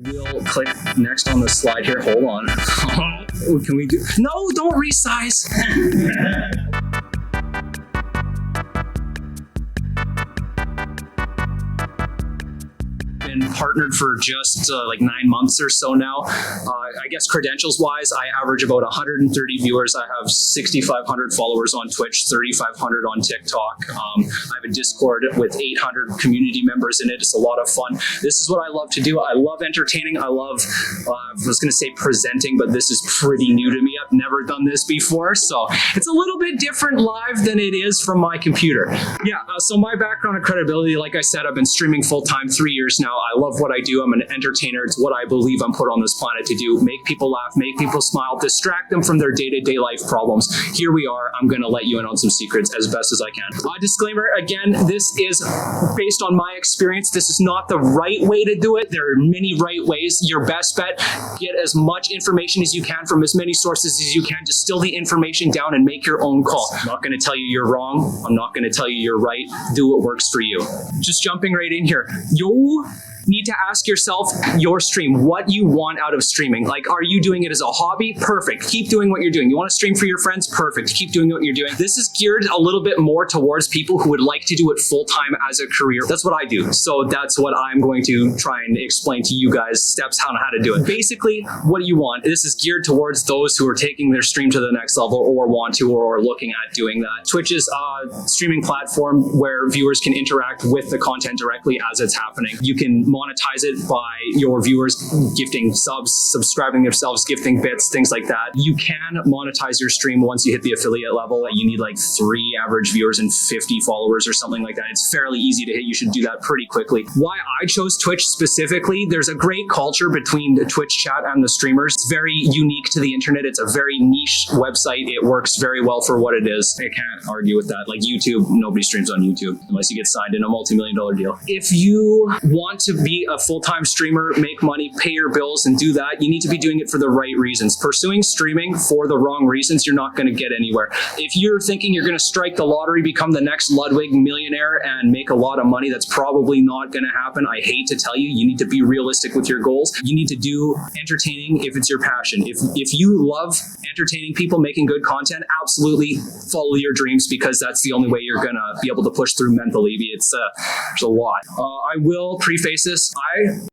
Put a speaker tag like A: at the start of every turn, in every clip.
A: We'll click next on the slide here. Hold on. Can we do? No, don't resize. Been partnered for just like 9 months or so now. I guess credentials wise, I average about 130 viewers. I have 6,500 followers on Twitch, 3,500 on TikTok. I have a Discord with 800 community members in it. It's a lot of fun. This is what I love to do. I love entertaining. I love, I was going to say presenting, but this is pretty new to me. I've never done this before. So it's a little bit different live than it is from my computer. Yeah, so my background and credibility, like I said, I've been streaming full time 3 years now. I love what I do. I'm an entertainer. It's what I believe I'm put on this planet to do. Make people laugh, make people smile, distract them from their day-to-day life problems. Here we are. I'm going to let you in on some secrets as best as I can. Disclaimer, again, this is based on my experience. This is not the right way to do it. There are many right ways. Your best bet, get as much information as you can from as many sources as you can. Distill the information down and make your own call. I'm not going to tell you you're wrong. I'm not going to tell you you're right. Do what works for you. Just jumping right in here. You need to ask yourself your stream, what you want out of streaming. Like, are you doing it as a hobby? Perfect. Keep doing what you're doing. You want to stream for your friends? Perfect. Keep doing what you're doing. This is geared a little bit more towards people who would like to do it full time as a career. That's what I do. So that's what I'm going to try and explain to you guys, steps on how to do it. Basically, what do you want? This is geared towards those who are taking their stream to the next level or want to or are looking at doing that. Twitch is a streaming platform where viewers can interact with the content directly as it's happening. You can monetize it by your viewers gifting subs, subscribing themselves, gifting bits, things like that. You can monetize your stream once you hit the affiliate level. You need like 3 average viewers and 50 followers or something like that. It's fairly easy to hit. You should do that pretty quickly. Why I chose Twitch specifically, there's a great culture between the Twitch chat and the streamers. It's very unique to the internet. It's a very niche website. It works very well for what it is. I can't argue with that. Like YouTube, nobody streams on YouTube unless you get signed in a multi-million-dollar deal. If you want to be a full-time streamer, make money, pay your bills, and do that, you need to be doing it for the right reasons. Pursuing streaming for the wrong reasons, you're not going to get anywhere. If you're thinking you're going to strike the lottery, become the next Ludwig millionaire, and make a lot of money, that's probably not going to happen. I hate to tell you, you need to be realistic with your goals. You need to do entertaining if it's your passion. If you love entertaining people, making good content, absolutely follow your dreams, because that's the only way you're going to be able to push through mentally. There's a lot. I will preface this. I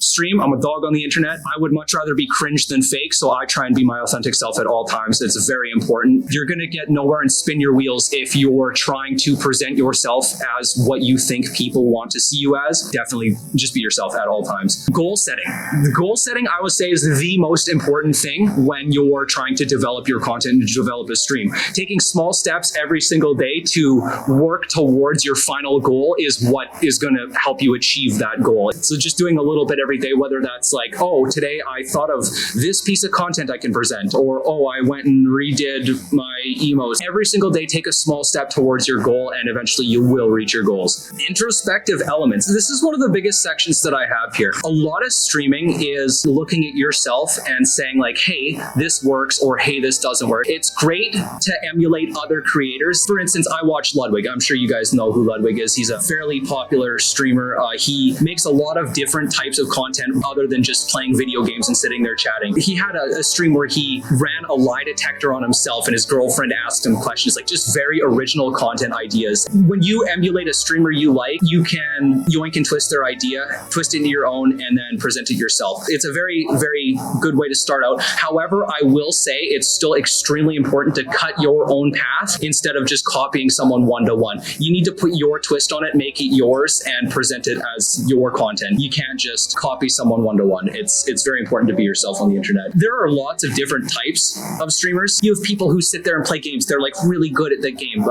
A: stream. I'm a dog on the internet. I would much rather be cringe than fake, so I try and be my authentic self at all times. It's very important. You're going to get nowhere and spin your wheels if you're trying to present yourself as what you think people want to see you as. Definitely just be yourself at all times. Goal setting. The goal setting, I would say, is the most important thing when you're trying to develop your content and develop a stream. Taking small steps every single day to work towards your final goal is what is going to help you achieve that goal. So just doing a little bit every day, whether that's like, oh, today I thought of this piece of content I can present, or oh, I went and redid my emos. Every single day, take a small step towards your goal, and eventually you will reach your goals. Introspective elements. This is one of the biggest sections that I have here. A lot of streaming is looking at yourself and saying like, hey, this works, or hey, this doesn't work. It's great to emulate other creators. For instance, I watch Ludwig. I'm sure you guys know who Ludwig is. He's a fairly popular streamer. He makes a lot of different types of content other than just playing video games and sitting there chatting. He had a stream where he ran a lie detector on himself and his girlfriend asked him questions, like just very original content ideas. When you emulate a streamer you like, you can yoink and twist their idea, twist it into your own, and then present it yourself. It's a very, very good way to start out. However, I will say it's still extremely important to cut your own path instead of just copying someone one-to-one. You need to put your twist on it, make it yours, and present it as your content. You can't just copy someone one-to-one. It's very important to be yourself on the internet. There are lots of different types of streamers. You have people who sit there and play games. They're like really good at the game.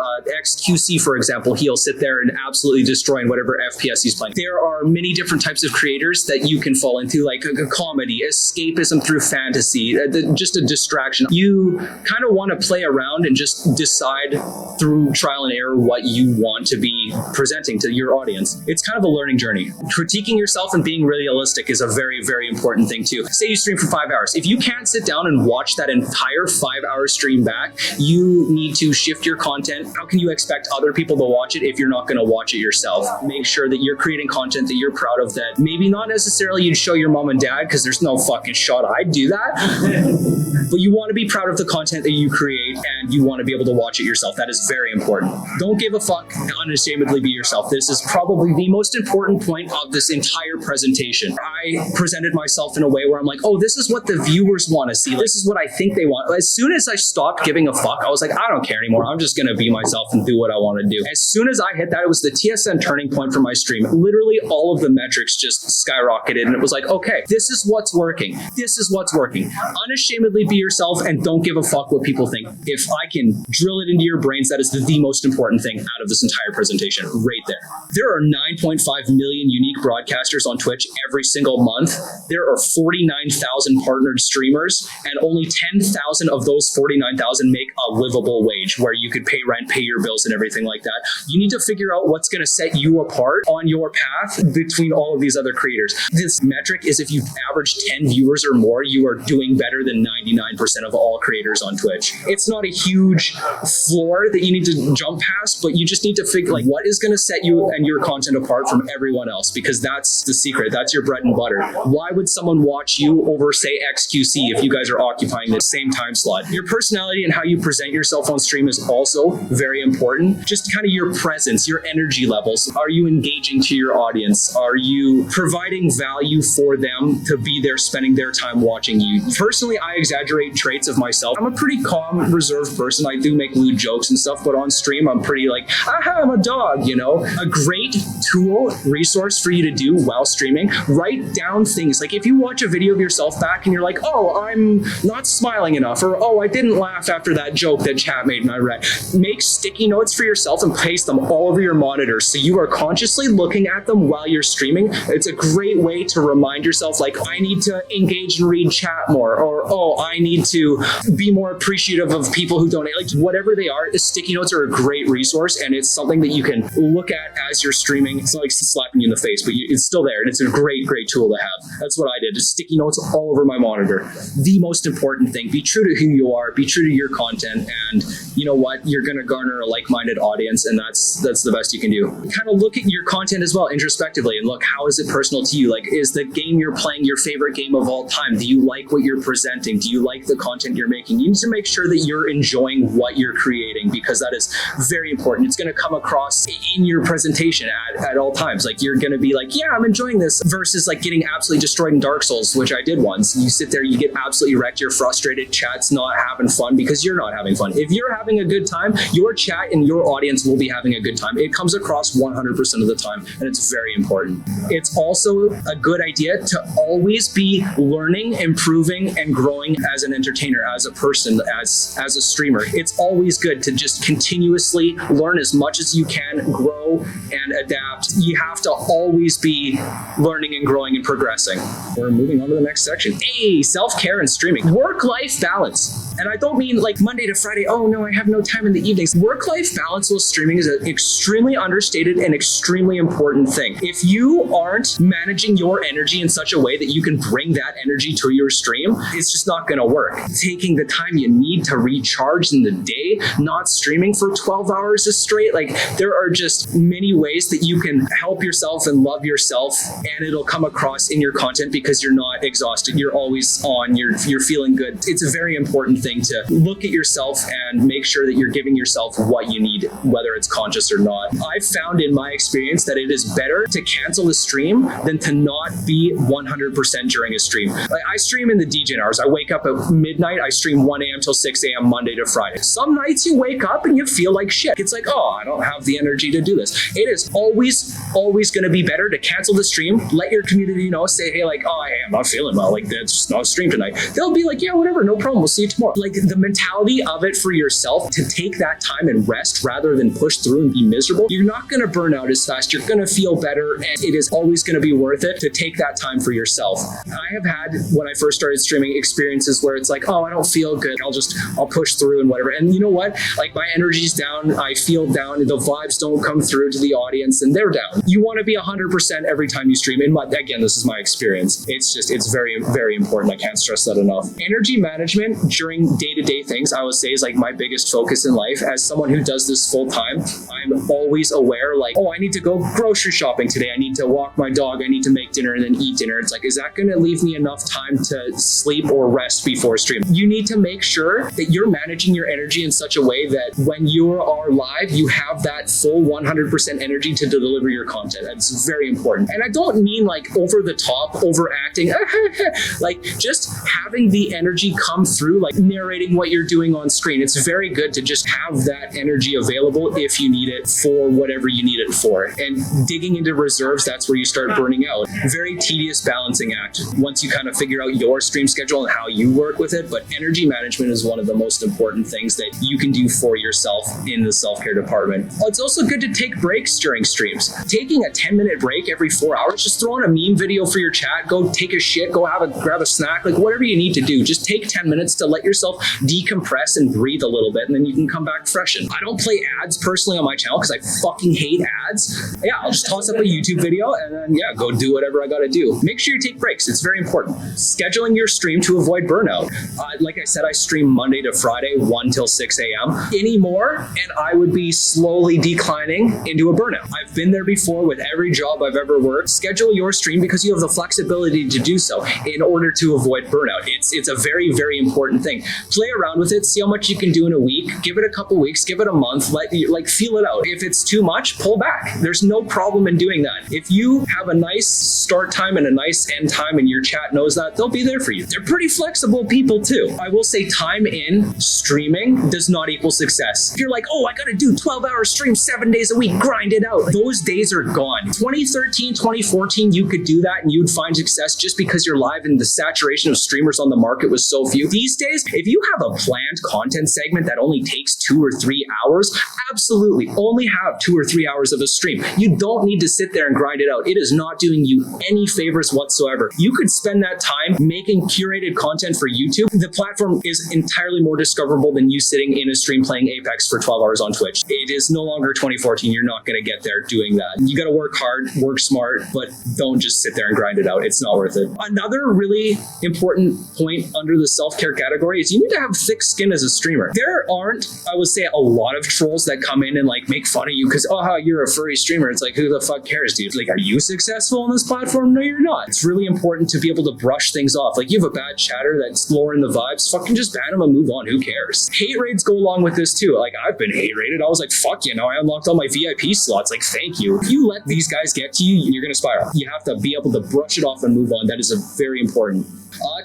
A: XQC, for example, he'll sit there and absolutely destroy in whatever FPS he's playing. There are many different types of creators that you can fall into, like a comedy, escapism through fantasy, just a distraction. You kind of want to play around and just decide through trial and error what you want to be presenting to your audience. It's kind of a learning journey. Critiquing yourself and being realistic realistic is a very, very important thing too. Say you stream for 5 hours. If you can't sit down and watch that entire 5-hour stream back, you need to shift your content. How can you expect other people to watch it if you're not going to watch it yourself? Make sure that you're creating content that you're proud of, that maybe not necessarily you'd show your mom and dad, because there's no fucking shot I'd do that. But you want to be proud of the content that you create, and you want to be able to watch it yourself. That is very important. Don't give a fuck. Unashamedly be yourself. This is probably the most important point of this entire presentation. I presented myself in a way where I'm like, oh, this is what the viewers want to see. This is what I think they want. As soon as I stopped giving a fuck, I was like, I don't care anymore. I'm just going to be myself and do what I want to do. As soon as I hit that, it was the TSN turning point for my stream. Literally all of the metrics just skyrocketed, and it was like, okay, this is what's working. This is what's working. Unashamedly be yourself and don't give a fuck what people think. If I can drill it into your brains, that is the most important thing out of this entire presentation right there. There are 9.5 million unique broadcasters on Twitch every single month. There are 49,000 partnered streamers, and only 10,000 of those 49,000 make a livable wage where you could pay rent, pay your bills, and everything like that. You need to figure out what's going to set you apart on your path between all of these other creators. This metric is if you average 10 viewers or more, you are doing better than 99% of all creators on Twitch. It's not a huge floor that you need to jump past, but you just need to figure like what is going to set you and your content apart from everyone else, because that's the secret. That's your bread and butter. Why would someone watch you over, say, XQC if you guys are occupying the same time slot? Your personality and how you present yourself on stream is also very important. Just kind of your presence, your energy levels. Are you engaging to your audience? Are you providing value for them to be there spending their time watching you? Personally, I exaggerate traits of myself. I'm a pretty calm, reserved person. I do make lewd jokes and stuff, but on stream, I'm pretty like, aha, I'm a dog, you know? A great tool, resource for you to do while streaming, write down things. Like if you watch a video of yourself back and you're like, oh, I'm not smiling enough, or oh, I didn't laugh after that joke that chat made and I read. Make sticky notes for yourself and paste them all over your monitors so you are consciously looking at them while you're streaming. It's a great way to remind yourself, like, I need to engage and read chat more, or oh, I need to be more appreciative of people who donate. Like whatever they are, the sticky notes are a great resource, and it's something that you can look at as you're streaming. It's not like slapping you in the face, but it's still there, and it's a great, great tool to have. That's what I did, just sticky notes all over my monitor. The most important thing, be true to who you are, be true to your content, and you know what? You're going to garner a like-minded audience, and that's the best you can do. Kind of look at your content as well introspectively and look, how is it personal to you? Like, is the game you're playing your favorite game of all time? Do you like what you're presenting? Do you like the content you're making? You need to make sure that you're enjoying what you're creating, because that is very important. It's going to come across in your presentation at all times. Like you're going to be like, yeah, I'm enjoying this, versus like getting absolutely destroyed in Dark Souls, which I did once. You sit there, you get absolutely wrecked, you're frustrated, chat's not having fun because you're not having fun. If you're having a good time, your chat and your audience will be having a good time. It comes across 100% of the time, and it's very important. It's also a good idea to always be learning, improving, and growing as an entertainer, as a person, as a streamer. It's always good to just continuously learn as much as you can, grow and adapt. You have to always be learning and growing and progressing. We're moving on to the next section. Hey, self-care and streaming. Work-life balance. And I don't mean like Monday to Friday, oh no, I have no time in the evenings. Work-life balance while streaming is an extremely understated and extremely important thing. If you aren't managing your energy in such a way that you can bring that energy to your stream, it's just not gonna work. Taking the time you need to recharge in the day, not streaming for 12 hours straight, like there are just many ways that you can help yourself and love yourself, and it'll come across in your content because you're not exhausted, you're always on, you're feeling good. It's a very important thing to look at yourself and make sure that you're giving yourself what you need, whether it's conscious or not. I've found in my experience that it is better to cancel a stream than to not be 100% during a stream. Like I stream in the DJ hours. I wake up at midnight, I stream 1 a.m. till 6 a.m. Monday to Friday. Some nights you wake up and you feel like shit. It's like, oh, I don't have the energy to do this. It is always going to be better to cancel the stream, let your community know, say, hey, like, oh, I'm not feeling well, like that's just not a stream tonight. They'll be like, yeah, whatever, no problem, we'll see you tomorrow. more. Like the mentality of it for yourself to take that time and rest rather than push through and be miserable, you're not going to burn out as fast. You're going to feel better, and it is always going to be worth it to take that time for yourself. I have had, when I first started streaming, experiences where it's like, oh, I don't feel good. I'll push through and whatever. And you know what? Like my energy's down. I feel down. The vibes don't come through to the audience and they're down. You want to be 100% every time you stream. And again, this is my experience. It's very, very important. I can't stress that enough. Energy management during day-to-day things, I would say, is like my biggest focus in life. As someone who does this full time, I'm always aware, like, oh, I need to go grocery shopping today. I need to walk my dog. I need to make dinner and then eat dinner. It's like, is that going to leave me enough time to sleep or rest before stream? You need to make sure that you're managing your energy in such a way that when you are live, you have that full 100% energy to deliver your content. That's very important. And I don't mean like over the top, overacting, like just having the energy come through, like narrating what you're doing on screen. It's very good to just have that energy available if you need it for whatever you need it for. And digging into reserves, that's where you start burning out. Very tedious balancing act once you kind of figure out your stream schedule and how you work with it. But energy management is one of the most important things that you can do for yourself in the self-care department. It's also good to take breaks during streams. Taking a 10-minute break every 4 hours, just throw on a meme video for your chat, go take a shit, go grab a snack, like whatever you need to do. Just take 10 minutes to let yourself decompress and breathe a little bit, and then you can come back freshened. I don't play ads personally on my channel because I fucking hate ads. Yeah, I'll just toss up a YouTube video and then go do whatever I gotta do. Make sure you take breaks. It's very important. Scheduling your stream to avoid burnout. Like I said, I stream Monday to Friday, 1 till 6 a.m. anymore, and I would be slowly declining into a burnout. I've been there before with every job I've ever worked. Schedule your stream because you have the flexibility to do so in order to avoid burnout. It's a very, very important thing. Play around with it, see how much you can do in a week, give it a couple weeks, give it a month, feel it out. If it's too much, pull back. There's no problem in doing that. If you have a nice start time and a nice end time and your chat knows that, they'll be there for you. They're pretty flexible people too. I will say time in streaming does not equal success. If you're like, oh, I gotta do 12-hour streams 7 days a week, grind it out. Those days are gone. 2013, 2014, you could do that and you'd find success just because you're live and the saturation of streamers on the market was so few. These days, if you have a planned content segment that only takes 2 or 3 hours, absolutely only have 2 or 3 hours of a stream. You don't need to sit there and grind it out. It is not doing you any favors whatsoever. You could spend that time making curated content for YouTube. The platform is entirely more discoverable than you sitting in a stream playing Apex for 12 hours on Twitch. It is no longer 2014. You're not going to get there doing that. You got to work hard, work smart, but don't just sit there and grind it out. It's not worth it. Another really important point under the self-care category is you need to have thick skin as a streamer. There aren't, I would say, a lot of trolls that come in and like make fun of you because, oh, you're a furry streamer. It's like, who the fuck cares, dude? Like, are you successful on this platform? No, you're not. It's really important to be able to brush things off. Like, you have a bad chatter that's lowering the vibes, fucking just ban them and move on. Who cares? Hate raids go along with this too. Like, I've been hate raided. I was like, fuck, I unlocked all my VIP slots. Like, thank you. If you let these guys get to you, you're gonna spiral. You have to be able to brush it off and move on. That is very important.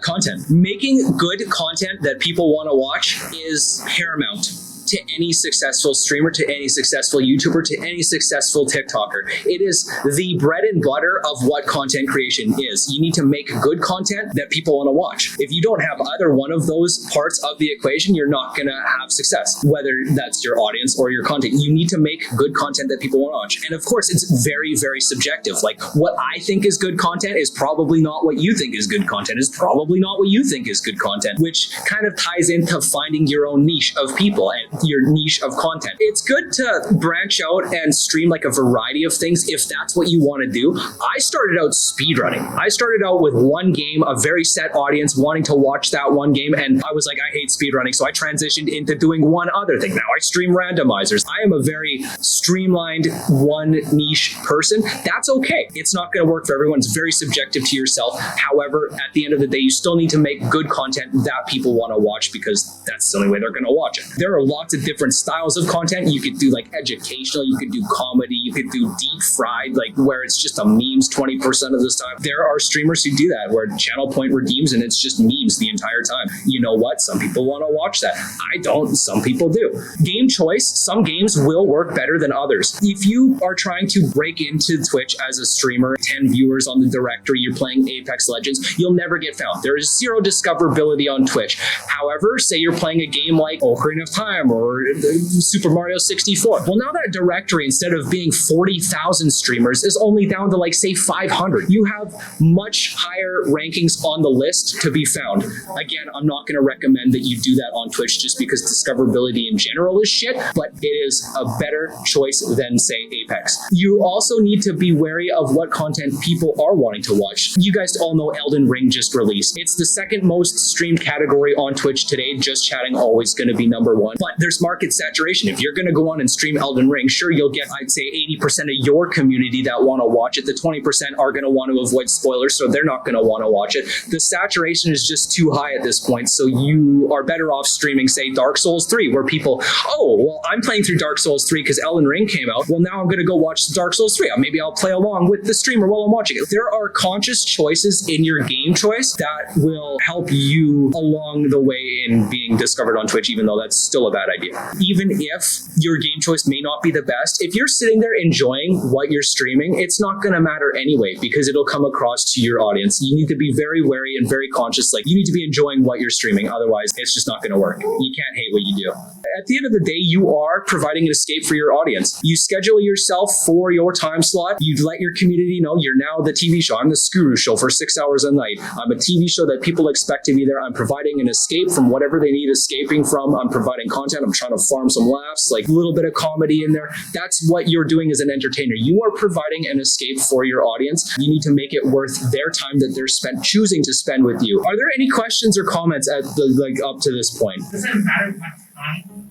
A: Content. Making good content that people want to watch is paramount to any successful streamer, to any successful YouTuber, to any successful TikToker. It is the bread and butter of what content creation is. You need to make good content that people want to watch. If you don't have either one of those parts of the equation, you're not going to have success, whether that's your audience or your content. You need to make good content that people want to watch. And of course, it's very, very subjective. Like, what I think is good content is probably not what you think is good content, is probably not what you think is good content, which kind of ties into finding your own niche of people and your niche of content. It's good to branch out and stream like a variety of things if that's what you want to do. I started out speedrunning. I started out with one game, a very set audience wanting to watch that one game, and I was like, I hate speedrunning, so I transitioned into doing one other thing. Now I stream randomizers. I am a very streamlined one niche person. That's okay. It's not going to work for everyone. It's very subjective to yourself. However, at the end of the day, you still need to make good content that people want to watch because that's the only way they're going to watch it. There are lots lots of different styles of content. You could do like educational, you could do comedy, you could do deep fried, like where it's just a memes 20% of this time. There are streamers who do that, where channel point redeems and it's just memes the entire time. You know what? Some people want to watch that. I don't. Some people do. Game choice. Some games will work better than others. If you are trying to break into Twitch as a streamer, 10 viewers on the directory, you're playing Apex Legends, you'll never get found. There is zero discoverability on Twitch. However, say you're playing a game like Ocarina of Time or Super Mario 64. Well, now that directory, instead of being 40,000 streamers, is only down to like, say, 500. You have much higher rankings on the list to be found. Again, I'm not going to recommend that you do that on Twitch just because discoverability in general is shit, but it is a better choice than, say, Apex. You also need to be wary of what content people are wanting to watch. You guys all know Elden Ring just released. It's the second most streamed category on Twitch today. Just chatting always going to be number one, but there's market saturation. If you're going to go on and stream Elden Ring, sure, you'll get, I'd say, 80% of your community that want to watch it. The 20% are going to want to avoid spoilers, so they're not going to want to watch it. The saturation is just too high at this point, so you are better off streaming, say, Dark Souls 3, where people, oh, well, I'm playing through Dark Souls 3 because Elden Ring came out. Well, now I'm going to go watch Dark Souls 3. Maybe I'll play along with the streamer while I'm watching it. There are conscious choices in your game choice that will help you along the way in being discovered on Twitch, even though that's still a bad idea. Even if your game choice may not be the best, if you're sitting there enjoying what you're streaming, it's not going to matter anyway because it'll come across to your audience. You need to be very wary and very conscious. Like, you need to be enjoying what you're streaming. Otherwise, it's just not going to work. You can't hate what you do. At the end of the day, you are providing an escape for your audience. You schedule yourself for your time slot. You let your community know you're now the TV show. I'm the Skuru show for 6 hours a night. I'm a TV show that people expect to be there. I'm providing an escape from whatever they need escaping from. I'm providing content. I'm trying to farm some laughs, like a little bit of comedy in there. That's what you're doing as an entertainer. You are providing an escape for your audience. You need to make it worth their time that they're choosing to spend with you. Are there any questions or comments at up to this point?
B: Does it matter what time?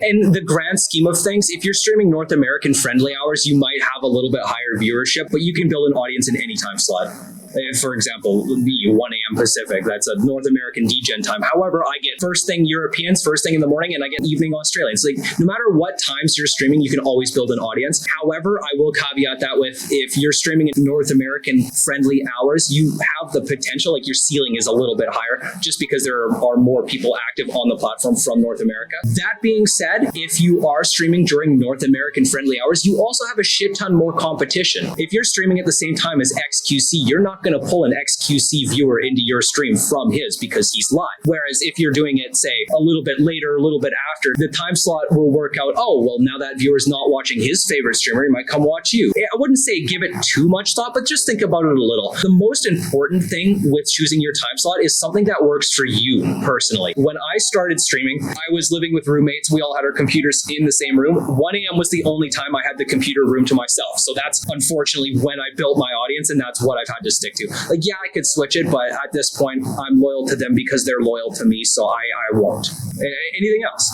A: In the grand scheme of things, if you're streaming North American friendly hours, you might have a little bit higher viewership, but you can build an audience in any time slot. For example, 1 a.m. Pacific, that's a North American degen time. However, I get first thing Europeans, first thing in the morning, and I get evening Australians. Like, no matter what times you're streaming, you can always build an audience. However, I will caveat that with, if you're streaming in North American friendly hours, you have the potential, like your ceiling is a little bit higher just because there are more people active on the platform from North America. That being said, if you are streaming during North American friendly hours, you also have a shit ton more competition. If you're streaming at the same time as XQC, you're not going to pull an XQC viewer into your stream from his because he's live. Whereas if you're doing it, say, a little bit later, a little bit after, the time slot will work out, oh, well, now that viewer's not watching his favorite streamer, he might come watch you. I wouldn't say give it too much thought, but just think about it a little. The most important thing with choosing your time slot is something that works for you personally. When I started streaming, I was living with roommates. We all had our computers in the same room. 1 a.m. was the only time I had the computer room to myself. So that's unfortunately when I built my audience, and that's what I've had to stick to. Like, yeah, I could switch it, but at this point, I'm loyal to them because they're loyal to me, so I won't. Anything else?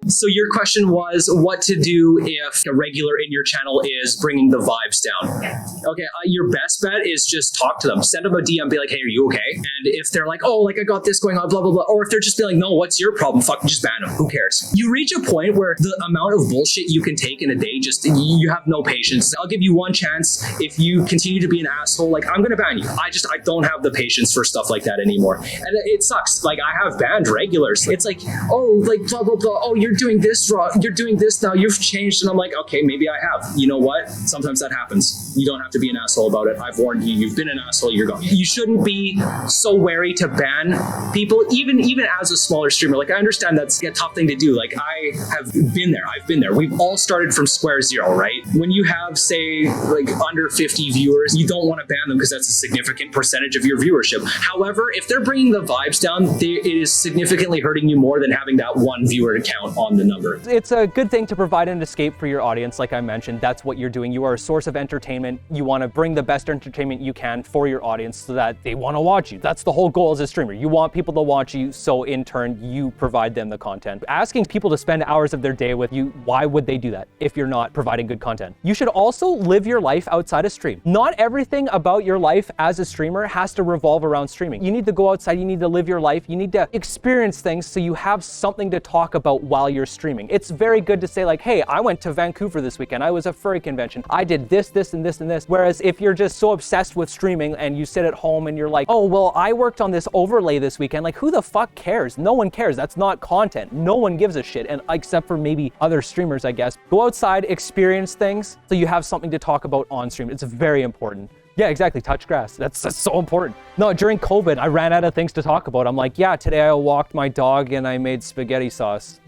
A: So your question was what to do if a regular in your channel is bringing the vibes down. Okay, your best bet is just talk to them. Send them a DM, be like, hey, are you okay? And if they're like, oh, like I got this going on, blah, blah, blah. Or if they're just be like, no, what's your problem? Fucking just ban them. Who cares? You reach a point where the amount of bullshit you can take in a day, just you have no patience. I'll give you one chance. If you continue to be an asshole, like, I'm going to ban you. I don't have the patience for stuff like that anymore. And it sucks. Like, I have banned regulars. It's like, oh, like, blah, blah, blah. Oh, you're doing this wrong. You're doing this now. You've changed. And I'm like, okay, maybe I have. You know what? Sometimes that happens. You don't have to be an asshole about it. I've warned you. You've been an asshole. You're gone. You shouldn't be so wary to ban people, even as a smaller streamer. Like, I understand that's a tough thing to do. Like, I have been there. I've been there. We've all started from square zero, right? When you have, say, like under 50 viewers, you don't want to ban them because that's a significant percentage of your viewership. However, if they're bringing the vibes down, it is significantly hurting you more than having that one viewer to count on the number.
C: It's a good thing to provide an escape for your audience. Like I mentioned, that's what you're doing. You are a source of entertainment. You want to bring the best entertainment you can for your audience so that they want to watch you. That's the whole goal as a streamer. You want people to watch you, so in turn, you provide them the content. Asking people to spend hours of their day with you, why would they do that if you're not providing good content? You should also live your life outside of stream. Not everything about your life as a streamer has to revolve around streaming. You need to go outside, you need to live your life, you need to experience things so you have something to talk about while you're streaming. It's very good to say like, hey, I went to Vancouver this weekend, I was at a furry convention, I did this, this, and this, and this. Whereas if you're just so obsessed with streaming and you sit at home and you're like, oh, well, I worked on this overlay this weekend, like who the fuck cares? No one cares. That's not content. No one gives a shit. And except for maybe other streamers, I guess. Go outside, experience things so you have something to talk about on stream. It's very important. Yeah, exactly. Touch grass. That's so important. No, during COVID, I ran out of things to talk about. I'm like, yeah, today I walked my dog and I made spaghetti sauce.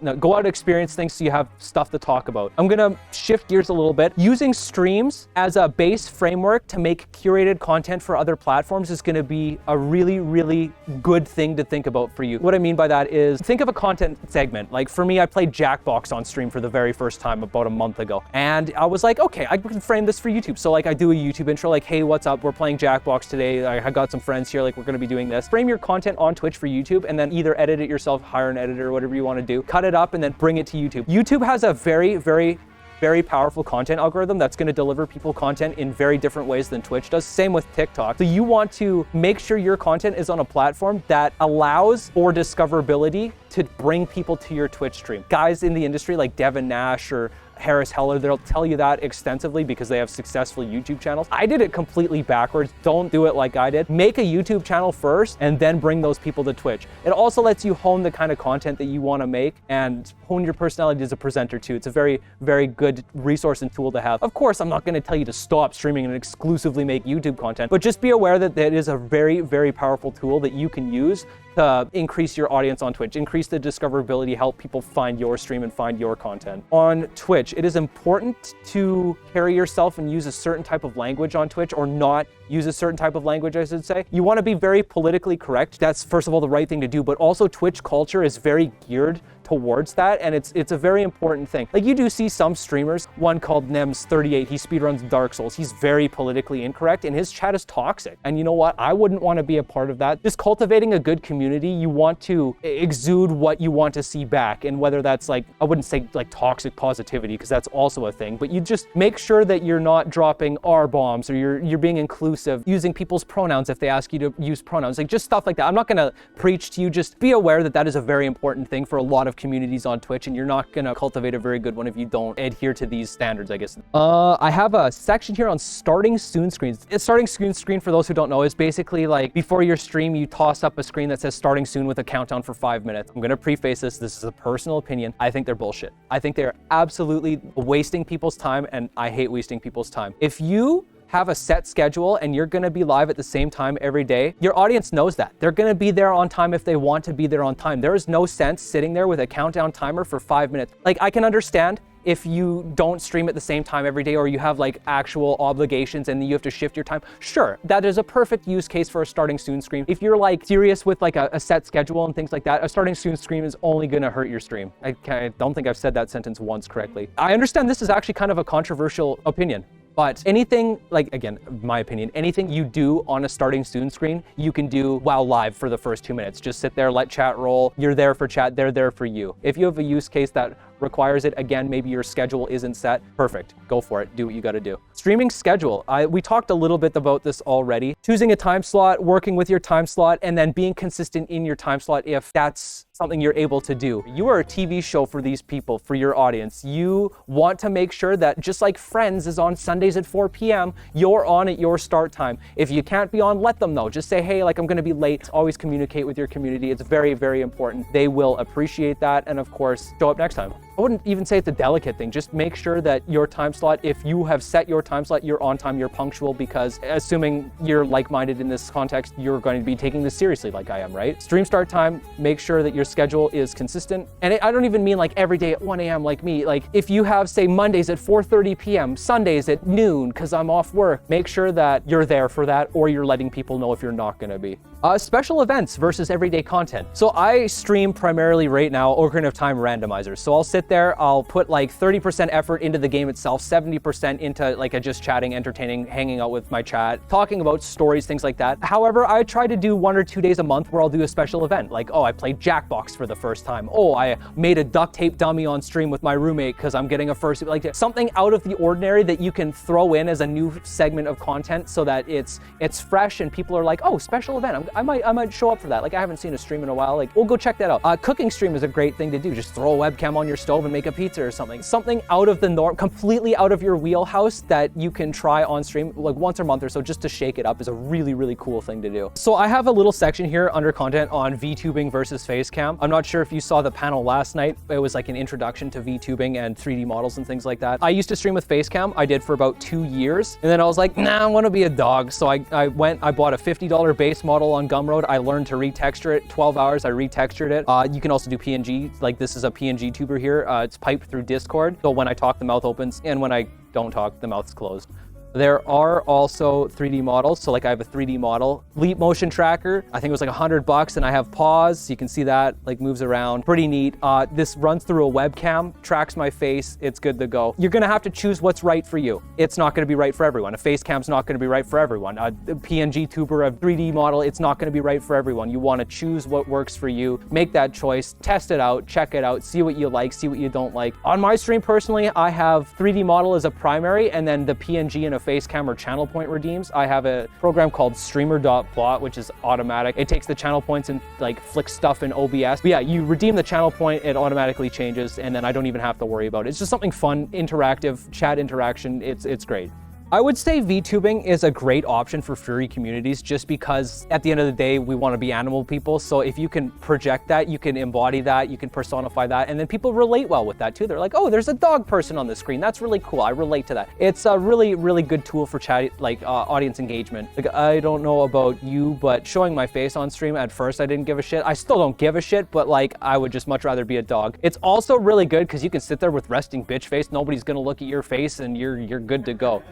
C: No, go out, experience things so you have stuff to talk about. I'm gonna shift gears a little bit. Using streams as a base framework to make curated content for other platforms is gonna be a really, really good thing to think about for you. What I mean by that is, think of a content segment. Like for me, I played Jackbox on stream for the very first time about a month ago. And I was like, okay, I can frame this for YouTube. So like I do a YouTube intro, like, hey, what's up? We're playing Jackbox today. I got some friends here, like we're gonna be doing this. Frame your content on Twitch for YouTube and then either edit it yourself, hire an editor, whatever you wanna do. Cut it up and then bring it to YouTube. YouTube has a very, very, very powerful content algorithm that's going to deliver people content in very different ways than Twitch does. Same with TikTok. So you want to make sure your content is on a platform that allows for discoverability to bring people to your Twitch stream. Guys in the industry like Devin Nash or Harris Heller, they'll tell you that extensively because they have successful YouTube channels. I did it completely backwards. Don't do it like I did. Make a YouTube channel first and then bring those people to Twitch. It also lets you hone the kind of content that you want to make and hone your personality as a presenter too. It's a very, very good resource and tool to have. Of course, I'm not going to tell you to stop streaming and exclusively make YouTube content, but just be aware that that is a very, very powerful tool that you can use to increase your audience on Twitch, increase the discoverability, help people find your stream and find your content. On Twitch, it is important to carry yourself and use a certain type of language on Twitch, or not use a certain type of language, I should say. You want to be very politically correct. That's first of all the right thing to do, but also Twitch culture is very geared towards that, and it's a very important thing. Like you do see some streamers, one called Nems38, he speedruns Dark Souls. He's very politically incorrect and his chat is toxic. And you know what? I wouldn't want to be a part of that. Just cultivating a good community, you want to exude what you want to see back, and whether that's like, I wouldn't say like toxic positivity because that's also a thing, but you just make sure that you're not dropping R-bombs or you're being inclusive, using people's pronouns if they ask you to use pronouns, like just stuff like that. I'm not gonna preach to you, just be aware that that is a very important thing for a lot of communities on Twitch, and you're not gonna cultivate a very good one if you don't adhere to these standards, I guess. I have a section here on starting soon screens. Starting soon screen, for those who don't know, is basically like before your stream, you toss up a screen that says starting soon with a countdown for 5 minutes. I'm gonna preface this is a personal opinion. I think they're bullshit. I think they're absolutely wasting people's time, and I hate wasting people's time. If you have a set schedule and you're gonna be live at the same time every day, your audience knows that. They're gonna be there on time if they want to be there on time. There is no sense sitting there with a countdown timer for 5 minutes. Like, I can understand if you don't stream at the same time every day, or you have like actual obligations and you have to shift your time. Sure, that is a perfect use case for a starting soon stream. If you're like serious with like a set schedule and things like that, a starting soon stream is only gonna hurt your stream. I don't think I've said that sentence once correctly. I understand this is actually kind of a controversial opinion, but anything, like, again, my opinion, anything you do on a starting soon screen, you can do while live for the first 2 minutes. Just sit there, let chat roll. You're there for chat, they're there for you. If you have a use case that requires it, again, maybe your schedule isn't set, perfect, go for it, do what you gotta do. Streaming schedule, we talked a little bit about this already. Choosing a time slot, working with your time slot, and then being consistent in your time slot if that's something you're able to do. You are a TV show for these people, for your audience. You want to make sure that just like Friends is on Sundays at 4 p.m., you're on at your start time. If you can't be on, let them know. Just say, hey, like I'm gonna be late. Always communicate with your community. It's very, very important. They will appreciate that. And of course, show up next time. I wouldn't even say it's a delicate thing. Just make sure that your time slot, if you have set your time slot, you're on time, you're punctual, because assuming you're like-minded in this context, you're going to be taking this seriously like I am, right? Stream start time, make sure that your schedule is consistent. And I don't even mean like every day at 1 a.m. like me. Like if you have, say, Mondays at 4:30 p.m., Sundays at noon, because I'm off work, make sure that you're there for that, or you're letting people know if you're not gonna be. Special events versus everyday content. So I stream primarily right now Ocarina of Time randomizers. So I'll sit there, I'll put like 30% effort into the game itself, 70% into like a just chatting, entertaining, hanging out with my chat, talking about stories, things like that. However, I try to do 1 or 2 days a month where I'll do a special event. Like, oh, I played Jackbox for the first time. Oh, I made a duct tape dummy on stream with my roommate because I'm getting a first, like something out of the ordinary that you can throw in as a new segment of content so that it's fresh and people are like, oh, special event. I might show up for that. Like, I haven't seen a stream in a while. Like, we'll go check that out. Cooking stream is a great thing to do. Just throw a webcam on your stove and make a pizza or something. Something out of the norm, completely out of your wheelhouse that you can try on stream like once a month or so just to shake it up is a really, really cool thing to do. So I have a little section here under content on VTubing versus facecam. I'm not sure if you saw the panel last night. It was like an introduction to VTubing and 3D models and things like that. I used to stream with facecam. I did for about 2 years. And then I was like, nah, I want to be a dog. So I bought a $50 base model on Gumroad. I learned to retexture it. 12 hours, I retextured it. You can also do PNG. Like, this is a PNG tuber here. It's piped through Discord. So when I talk, the mouth opens. And when I don't talk, the mouth's closed. There are also 3D models. So like I have a 3D model, leap motion tracker. I think it was like $100 and I have pause. You can see that like moves around, pretty neat. This runs through a webcam, tracks my face. It's good to go. You're gonna have to choose what's right for you. It's not gonna be right for everyone. A face cam's not gonna be right for everyone. A PNG tuber, a 3D model, it's not gonna be right for everyone. You wanna choose what works for you, make that choice, test it out, check it out, see what you like, see what you don't like. On my stream personally, I have 3D model as a primary and then the PNG and a facecam or channel point redeems. I have a program called streamer.plot, which is automatic. It takes the channel points and like flicks stuff in OBS. But yeah, you redeem the channel point, it automatically changes, and then I don't even have to worry about it. It's just something fun, interactive, chat interaction. It's great. I would say VTubing is a great option for furry communities just because at the end of the day, we want to be animal people. So if you can project that, you can embody that, you can personify that, and then people relate well with that too. They're like, oh, there's a dog person on the screen. That's really cool. I relate to that. It's a really, really good tool for chat, like audience engagement. Like, I don't know about you, but showing my face on stream, at first I didn't give a shit. I still don't give a shit, but like I would just much rather be a dog. It's also really good because you can sit there with resting bitch face. Nobody's gonna look at your face and you're good to go.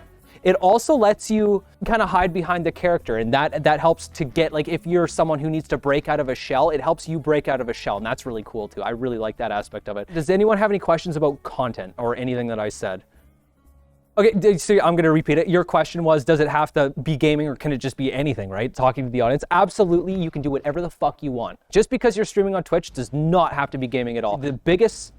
C: It also lets you kind of hide behind the character, and that helps to get, like, if you're someone who needs to break out of a shell, it helps you break out of a shell, and that's really cool too. I really like that aspect of it. Does anyone have any questions about content or anything that I said? Okay, so I'm gonna repeat it. Your question was, does it have to be gaming or can it just be anything, right? Talking to the audience. Absolutely, you can do whatever the fuck you want. Just because you're streaming on Twitch does not have to be gaming at all. The biggest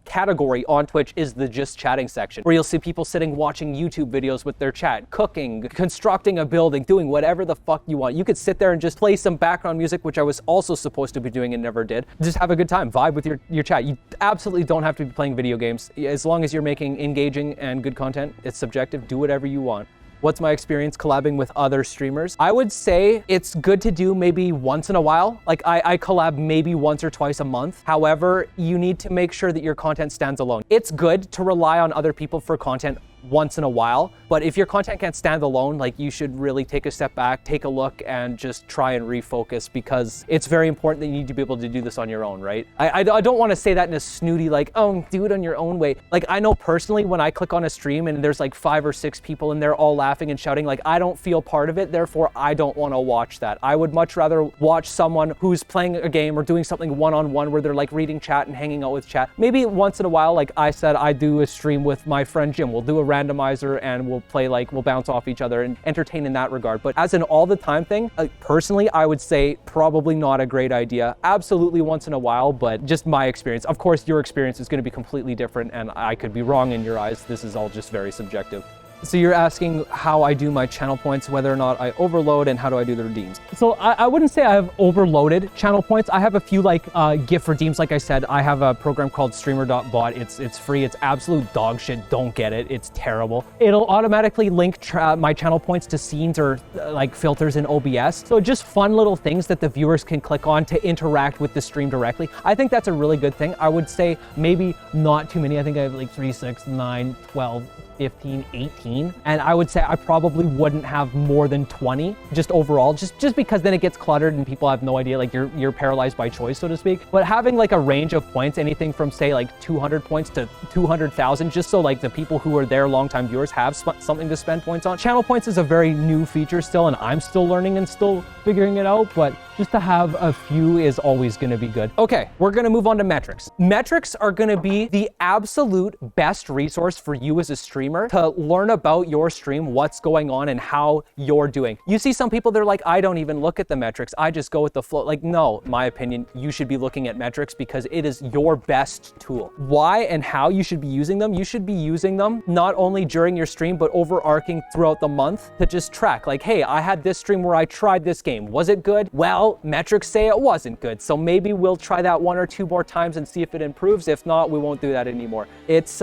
C: category on Twitch is the just chatting section, where you'll see people sitting watching YouTube videos with their chat, cooking, constructing a building, doing whatever the fuck you want. You could sit there and just play some background music, which I was also supposed to be doing and never did. Just have a good time, vibe with your chat. You absolutely don't have to be playing video games. As long as you're making engaging and good content, it's subjective, do whatever you want. What's my experience collabing with other streamers? I would say it's good to do maybe once in a while. Like I collab maybe once or twice a month. However, you need to make sure that your content stands alone. It's good to rely on other people for content once in a while, but if your content can't stand alone, like, you should really take a step back, take a look, and just try and refocus, because it's very important that you need to be able to do this on your own, right? I don't want to say that in a snooty, like, oh, do it on your own way. Like, I know personally when I click on a stream and there's like 5 or 6 people and they're all laughing and shouting, like, I don't feel part of it, therefore I don't want to watch that. I would much rather watch someone who's playing a game or doing something one-on-one where they're like reading chat and hanging out with chat. Maybe once in a while, like I said, I do a stream with my friend Jim. We'll do a randomizer and we'll play, like, we'll bounce off each other and entertain in that regard. But as an all the time thing, personally, I would say probably not a great idea. Absolutely once in a while, but just my experience. Of course, your experience is going to be completely different and I could be wrong in your eyes. This is all just very subjective. So you're asking how I do my channel points, whether or not I overload, and how do I do the redeems. So I wouldn't say I have overloaded channel points. I have a few like gift redeems. Like I said, I have a program called streamer.bot. It's free. It's absolute dog shit. Don't get it. It's terrible. It'll automatically link my channel points to scenes or like filters in OBS. So just fun little things that the viewers can click on to interact with the stream directly. I think that's a really good thing. I would say maybe not too many. I think I have like 3, 6, 9, 12, 15, 18 15. And I would say I probably wouldn't have more than 20 just overall, just because then it gets cluttered and people have no idea, like you're paralyzed by choice, so to speak. But having like a range of points, anything from say like 200 points to 200,000, just so like the people who are there longtime viewers have something to spend points on. Channel points is a very new feature still, and I'm still learning and still figuring it out, but just to have a few is always going to be good. Okay, we're going to move on to metrics. Metrics are going to be the absolute best resource for you as a streamer to learn about your stream, what's going on and how you're doing. You see some people, they're like, I don't even look at the metrics, I just go with the flow. Like, no, in my opinion, you should be looking at metrics because it is your best tool. Why and how you should be using them? You should be using them not only during your stream, but overarching throughout the month to just track like, hey, I had this stream where I tried this game. Was it good? Well, metrics say it wasn't good. So maybe we'll try that 1 or 2 more times and see if it improves. If not, we won't do that anymore. It's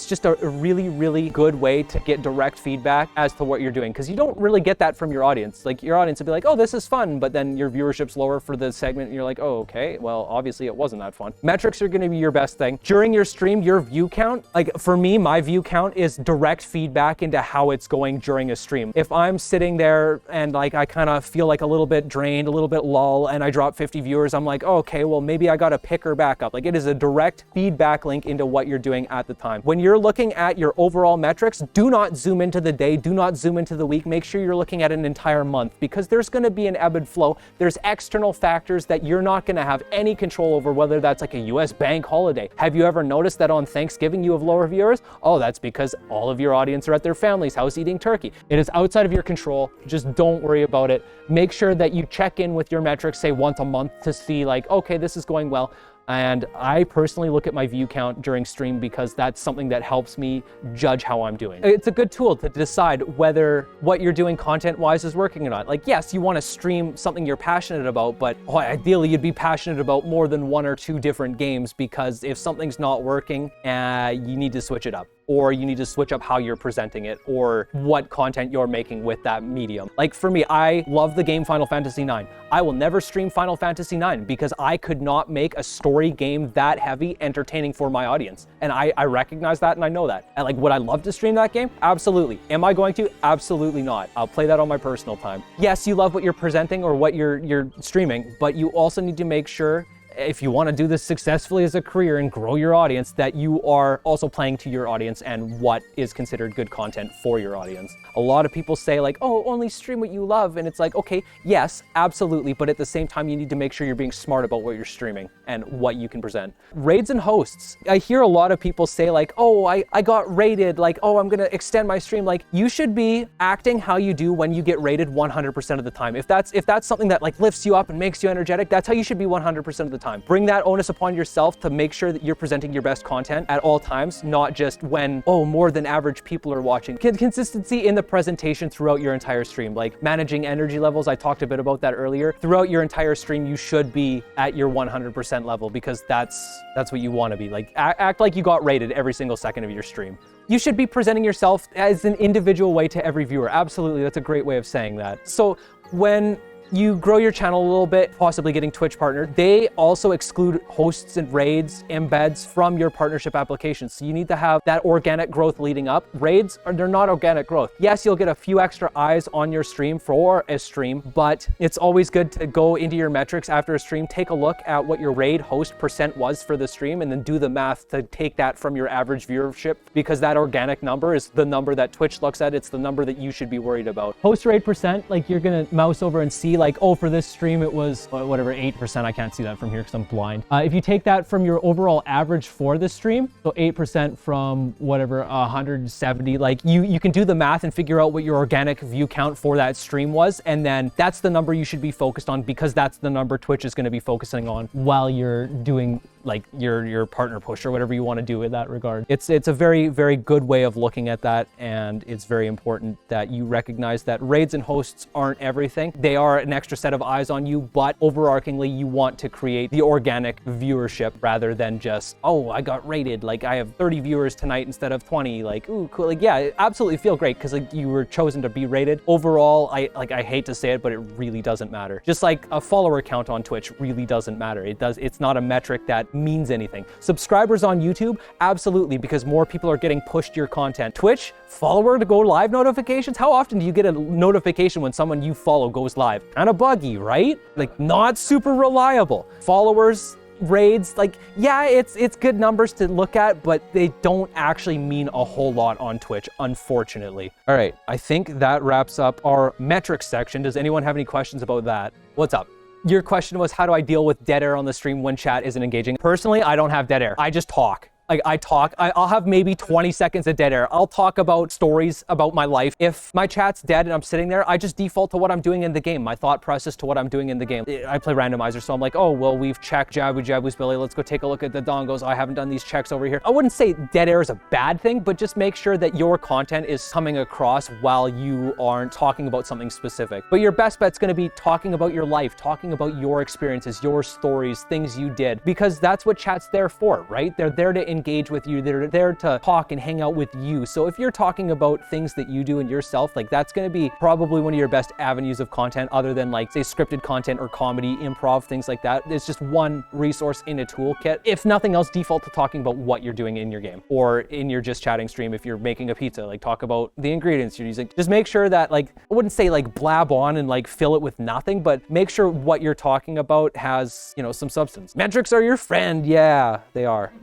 C: just a really, really good way to get direct feedback as to what you're doing, because you don't really get that from your audience. Like your audience will be like, oh, this is fun, but then your viewership's lower for the segment and you're like, oh, okay, well, obviously it wasn't that fun. Metrics are going to be your best thing. During your stream, your view count, like for me, my view count is direct feedback into how it's going during a stream. If I'm sitting there and like I kind of feel like a little bit drained, a little bit lull, and I drop 50 viewers, I'm like, oh, okay, well, maybe I got to pick her back up. Like it is a direct feedback link into what you're doing at the time. When you're looking at your overall metrics, do not zoom into the day, do not zoom into the week. Make sure you're looking at an entire month, because there's going to be an ebb and flow. There's external factors that you're not going to have any control over, whether that's like a US bank holiday. Have you ever noticed that on Thanksgiving you have lower viewers? Oh, that's because all of your audience are at their family's house eating turkey. It is outside of your control. Just don't worry about it. Make sure that you check in with your metrics, say once a month, to see like, okay, this is going well. And I personally look at my view count during stream because that's something that helps me judge how I'm doing. It's a good tool to decide whether what you're doing content-wise is working or not. Like, yes, you want to stream something you're passionate about, but ideally you'd be passionate about more than 1 or 2 different games, because if something's not working, you need to switch it up. Or you need to switch up how you're presenting it or what content you're making with that medium. Like for me, I love the game Final Fantasy IX. I will never stream Final Fantasy IX because I could not make a story game that heavy entertaining for my audience. And I recognize that and I know that. And like, would I love to stream that game? Absolutely. Am I going to? Absolutely not. I'll play that on my personal time. Yes, you love what you're presenting or what you're streaming, but you also need to make sure, if you want to do this successfully as a career and grow your audience, that you are also playing to your audience and what is considered good content for your audience. A lot of people say like, oh, only stream what you love. And it's like, okay, yes, absolutely. But at the same time, you need to make sure you're being smart about what you're streaming and what you can present. Raids and hosts. I hear a lot of people say like, oh, I got raided. Like, oh, I'm going to extend my stream. Like, you should be acting how you do when you get raided 100% of the time. If that's something that like lifts you up and makes you energetic, that's how you should be 100% of the time. Bring that onus upon yourself to make sure that you're presenting your best content at all times, not just when, oh, more than average people are watching. Consistency in the presentation throughout your entire stream, like managing energy levels. I talked a bit about that earlier. Throughout your entire stream, you should be at your 100% level, because that's what you want to be. Like, act like you got rated every single second of your stream. You should be presenting yourself as an individual way to every viewer. Absolutely, that's a great way of saying that. So when you grow your channel a little bit, possibly getting Twitch partnered, they also exclude hosts and raids, embeds from your partnership applications. So you need to have that organic growth leading up. Raids, they're not organic growth. Yes, you'll get a few extra eyes on your stream for a stream, but it's always good to go into your metrics after a stream, take a look at what your raid host percent was for the stream, and then do the math to take that from your average viewership, because that organic number is the number that Twitch looks at. It's the number that you should be worried about. Host raid percent, like you're gonna mouse over and see like, oh, for this stream it was whatever 8%. I can't see that from here because I'm blind. If you take that from your overall average for the stream, so 8% from whatever 170, like you can do the math and figure out what your organic view count for that stream was, and then that's the number you should be focused on, because that's the number Twitch is going to be focusing on while you're doing like your partner push or whatever you want to do in that regard. It's a very, very good way of looking at that, and it's very important that you recognize that raids and hosts aren't everything. They are an an extra set of eyes on you, but overarchingly, you want to create the organic viewership rather than just, oh, I got rated, like I have 30 viewers tonight instead of 20, like, ooh, cool. Like, yeah, it absolutely feel great because like you were chosen to be rated. Overall, I hate to say it, but it really doesn't matter. Just like a follower count on Twitch really doesn't matter. It's not a metric that means anything. Subscribers on YouTube, absolutely, because more people are getting pushed your content. Twitch, follower to go live notifications. How often do you get a notification when someone you follow goes live? Kind of buggy, right? Like not super reliable. Followers, raids, like, yeah, it's good numbers to look at, but they don't actually mean a whole lot on Twitch, unfortunately. All right, I think that wraps up our metrics section. Does anyone have any questions about that? What's up? Your question was, how do I deal with dead air on the stream when chat isn't engaging? Personally, I don't have dead air. I just talk. Like I talk, I'll have maybe 20 seconds of dead air. I'll talk about stories about my life. If my chat's dead and I'm sitting there, I just default to what I'm doing in the game. My thought process to what I'm doing in the game. I play randomizer, so I'm like, oh, well, we've checked Jabu's Billy. Let's go take a look at the dongos. I haven't done these checks over here. I wouldn't say dead air is a bad thing, but just make sure that your content is coming across while you aren't talking about something specific. But your best bet's gonna be talking about your life, talking about your experiences, your stories, things you did, because that's what chat's there for, right? They're there to engage with you. They're there to talk and hang out with you. So if you're talking about things that you do in yourself, like that's going to be probably one of your best avenues of content, other than like say scripted content or comedy, improv, things like that. It's just one resource in a toolkit. If nothing else, default to talking about what you're doing in your game or in your just chatting stream. If you're making a pizza, like talk about the ingredients you're using. Just make sure that, like, I wouldn't say like blab on and like fill it with nothing, but make sure what you're talking about has, you know, some substance. Metrics are your friend. Yeah, they are.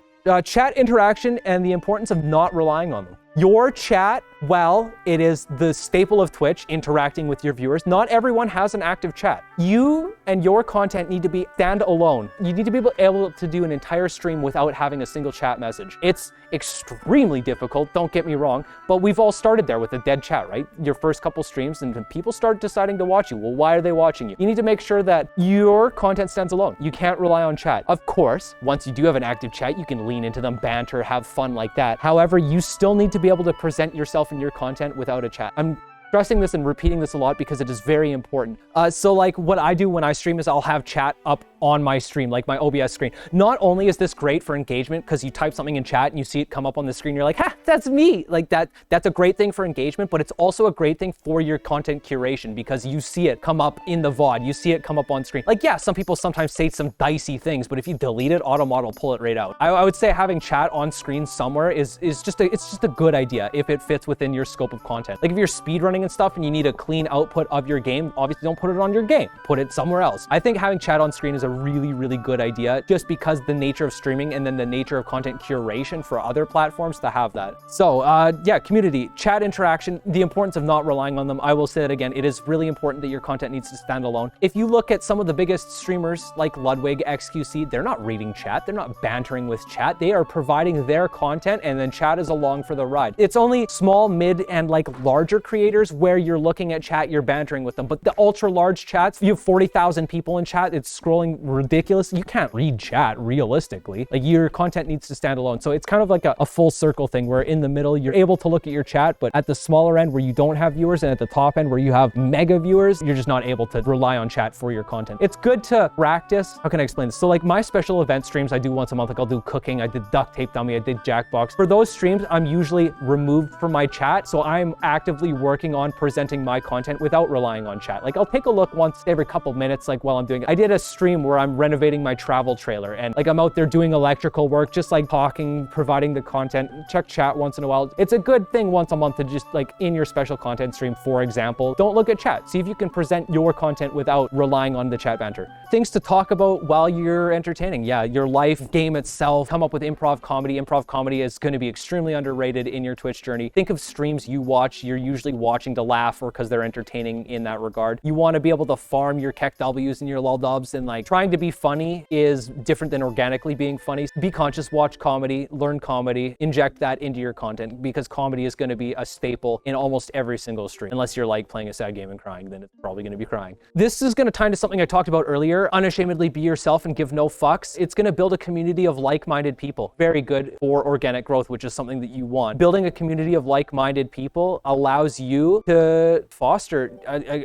C: Chat interaction and the importance of not relying on them. Your chat, well, it is the staple of Twitch, interacting with your viewers. Not everyone has an active chat. You and your content need to be standalone. You need to be able to do an entire stream without having a single chat message. It's extremely difficult, don't get me wrong, but we've all started there with a dead chat, right? Your first couple streams, and people start deciding to watch you. Well, why are they watching you? You need to make sure that your content stands alone. You can't rely on chat. Of course, once you do have an active chat, you can lean into them, banter, have fun like that. However, you still need to be able to present yourself and your content without a chat. I'm stressing this and repeating this a lot because it is very important. So like what I do when I stream is I'll have chat up on my stream, like my OBS screen. Not only is this great for engagement because you type something in chat and you see it come up on the screen, you're like, ha, that's me. Like that's a great thing for engagement, but it's also a great thing for your content curation because you see it come up in the VOD, you see it come up on screen. Like, yeah, some people sometimes say some dicey things, but if you delete it, Automod will pull it right out. I would say having chat on screen somewhere is just a good idea if it fits within your scope of content. Like if you're speedrunning and stuff and you need a clean output of your game, obviously don't put it on your game, put it somewhere else. I think having chat on screen is a really, really good idea just because the nature of streaming and then the nature of content curation for other platforms to have that. So yeah, community, chat interaction, the importance of not relying on them. I will say it again, it is really important that your content needs to stand alone. If you look at some of the biggest streamers like Ludwig, XQC, they're not reading chat, they're not bantering with chat, they are providing their content and then chat is along for the ride. It's only small, mid, and like larger creators where you're looking at chat, you're bantering with them, but the ultra large chats, you have 40,000 people in chat, it's scrolling ridiculous. You can't read chat realistically. Like your content needs to stand alone. So it's kind of like a full circle thing where in the middle, you're able to look at your chat, but at the smaller end where you don't have viewers and at the top end where you have mega viewers, you're just not able to rely on chat for your content. It's good to practice. How can I explain this? So like my special event streams I do once a month, like I'll do cooking, I did duct tape dummy, I did Jackbox. For those streams, I'm usually removed from my chat. So I'm actively working on presenting my content without relying on chat. Like I'll take a look once every couple minutes, like while I'm doing it. I did a stream where I'm renovating my travel trailer and like I'm out there doing electrical work, just like talking, providing the content, check chat once in a while. It's a good thing once a month to just like in your special content stream, for example, don't look at chat. See if you can present your content without relying on the chat banter. Things to talk about while you're entertaining. Yeah, your life, game itself, come up with improv comedy. Improv comedy is going to be extremely underrated in your Twitch journey. Think of streams you watch, you're usually watching to laugh or because they're entertaining in that regard. You want to be able to farm your Keck W's and your lol dubs and like try trying to be funny is different than organically being funny. Be conscious, watch comedy, learn comedy, inject that into your content, because comedy is going to be a staple in almost every single stream. Unless you're like playing a sad game and crying, then it's probably going to be crying. This is going to tie into something I talked about earlier. Unashamedly be yourself and give no fucks. It's going to build a community of like-minded people. Very good for organic growth, which is something that you want. Building a community of like-minded people allows you to foster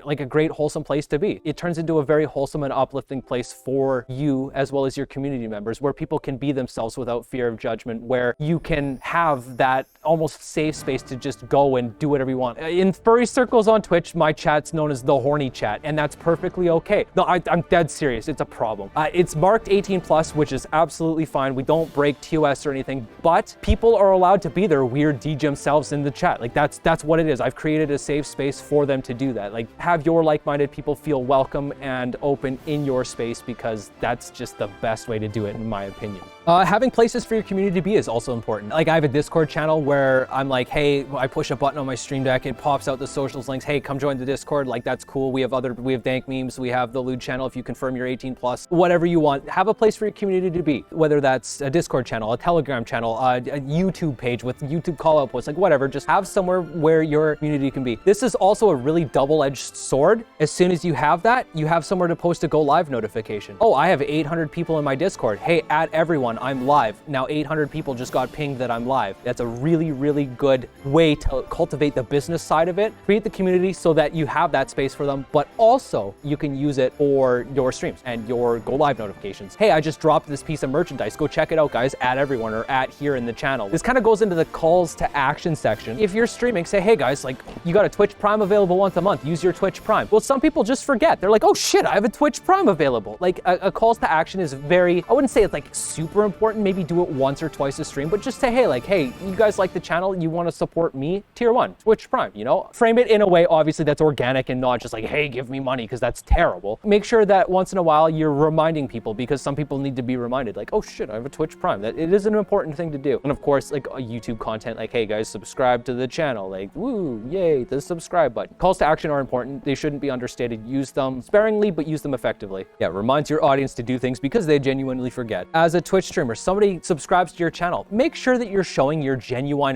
C: like a great wholesome place to be. It turns into a very wholesome and uplifting place for you as well as your community members, where people can be themselves without fear of judgment, where you can have that almost safe space to just go and do whatever you want. In furry circles on Twitch, my chat's known as the horny chat, and that's perfectly okay. No, I'm dead serious. It's a problem. It's marked 18 plus, which is absolutely fine. We don't break TOS or anything, but people are allowed to be their weird DJ selves in the chat. Like that's what it is. I've created a safe space for them to do that. Like, have your like-minded people feel welcome and open in your space, because that's just the best way to do it, in my opinion. Having places for your community to be is also important. Like, I have a Discord channel where I'm like, hey, I push a button on my stream deck, it pops out the socials links. Hey, come join the Discord. Like, that's cool. We have dank memes. We have the lewd channel if you confirm you're 18 plus, whatever you want. Have a place for your community to be, whether that's a Discord channel, a Telegram channel, a YouTube page with YouTube call out posts, like whatever. Just have somewhere where your community can be. This is also a really double-edged sword. As soon as you have that, you have somewhere to post a go live notification. Oh, I have 800 people in my Discord. Hey, add everyone, I'm live. Now 800 people just got pinged that I'm live. That's a really, really good way to cultivate the business side of it. Create the community so that you have that space for them, but also you can use it for your streams and your go live notifications. Hey, I just dropped this piece of merchandise. Go check it out, guys. Add everyone, or add here in the channel. This kind of goes into the calls to action section. If you're streaming, say, hey guys, like, you got a Twitch Prime available once a month. Use your Twitch Prime. Well, some people just forget. They're like, oh shit, I have a Twitch Prime available. Like, a calls to action is very, I wouldn't say it's like super important. Maybe do it once or twice a stream, but just say, hey, like, hey, you guys like the channel, you want to support me? Tier 1, Twitch Prime, you know? Frame it in a way, obviously, that's organic and not just like, hey, give me money, because that's terrible. Make sure that once in a while you're reminding people, because some people need to be reminded, like, oh shit, I have a Twitch Prime. That it is an important thing to do. And of course, like a YouTube content, like, hey guys, subscribe to the channel, like, woo, yay, the subscribe button. Calls to action are important. They shouldn't be understated. Use them sparingly, but use them effectively. Yeah, reminds your audience to do things because they genuinely forget. As a Twitch streamer, somebody subscribes to your channel, make sure that you're showing your genuine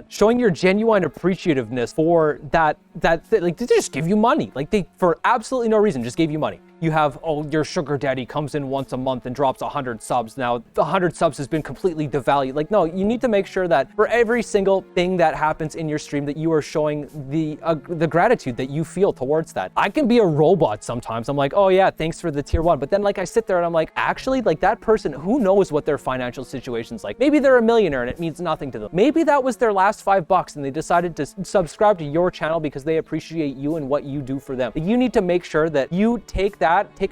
C: showing your genuine appreciativeness for that like, they just give you money. Like, they, for absolutely no reason, just gave you money. You have, oh, your sugar daddy comes in once a month and drops 100 subs. Now, the 100 subs has been completely devalued. Like, no, you need to make sure that for every single thing that happens in your stream, that you are showing the gratitude that you feel towards that. I can be a robot sometimes. I'm like, oh yeah, thanks for the tier 1. But then, like, I sit there and I'm like, actually, like, that person, who knows what their financial situation's like? Maybe they're a millionaire and it means nothing to them. Maybe that was their last $5 and they decided to subscribe to your channel because they appreciate you and what you do for them. You need to make sure that you take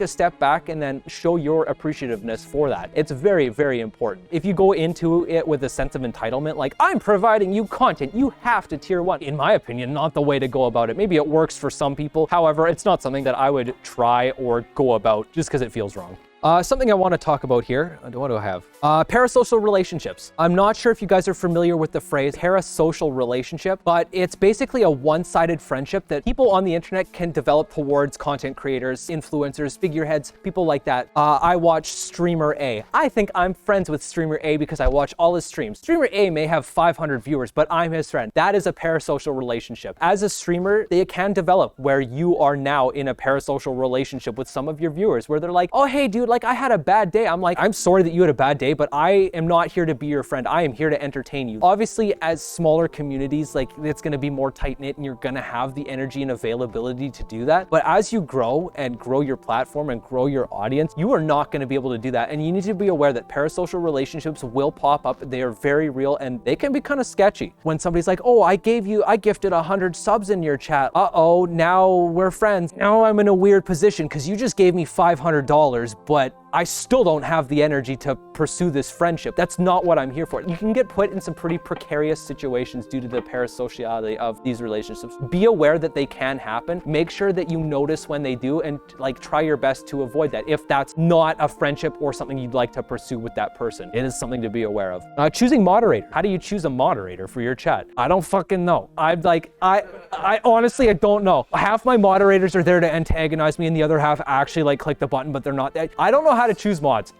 C: a step back and then show your appreciativeness for that. It's very, very important. If you go into it with a sense of entitlement, like, I'm providing you content, you have to tier 1, in my opinion, not the way to go about it. Maybe it works for some people. However, it's not something that I would try or go about just because it feels wrong. Something I want to talk about here, what do I have? Parasocial relationships. I'm not sure if you guys are familiar with the phrase parasocial relationship, but it's basically a one-sided friendship that people on the internet can develop towards content creators, influencers, figureheads, people like that. I watch Streamer A. I think I'm friends with Streamer A because I watch all his streams. Streamer A may have 500 viewers, but I'm his friend. That is a parasocial relationship. As a streamer, they can develop where you are now in a parasocial relationship with some of your viewers, where they're like, oh, hey, dude, like, I had a bad day. I'm like, I'm sorry that you had a bad day, but I am not here to be your friend. I am here to entertain you. Obviously, as smaller communities, like, it's going to be more tight-knit and you're going to have the energy and availability to do that. But as you grow and grow your platform and grow your audience, you are not going to be able to do that. And you need to be aware that parasocial relationships will pop up. They are very real and they can be kind of sketchy. When somebody's like, oh, I gifted 100 subs in your chat. Uh-oh, now we're friends. Now I'm in a weird position because you just gave me $500, but I still don't have the energy to pursue this friendship. That's not what I'm here for. You can get put in some pretty precarious situations due to the parasociality of these relationships. Be aware that they can happen. Make sure that you notice when they do and like try your best to avoid that if that's not a friendship or something you'd like to pursue with that person. It is something to be aware of. Choosing moderator. How do you choose a moderator for your chat? I don't fucking know. I honestly, I don't know. Half my moderators are there to antagonize me and the other half actually like click the button, but they're not. I don't know how to choose mods.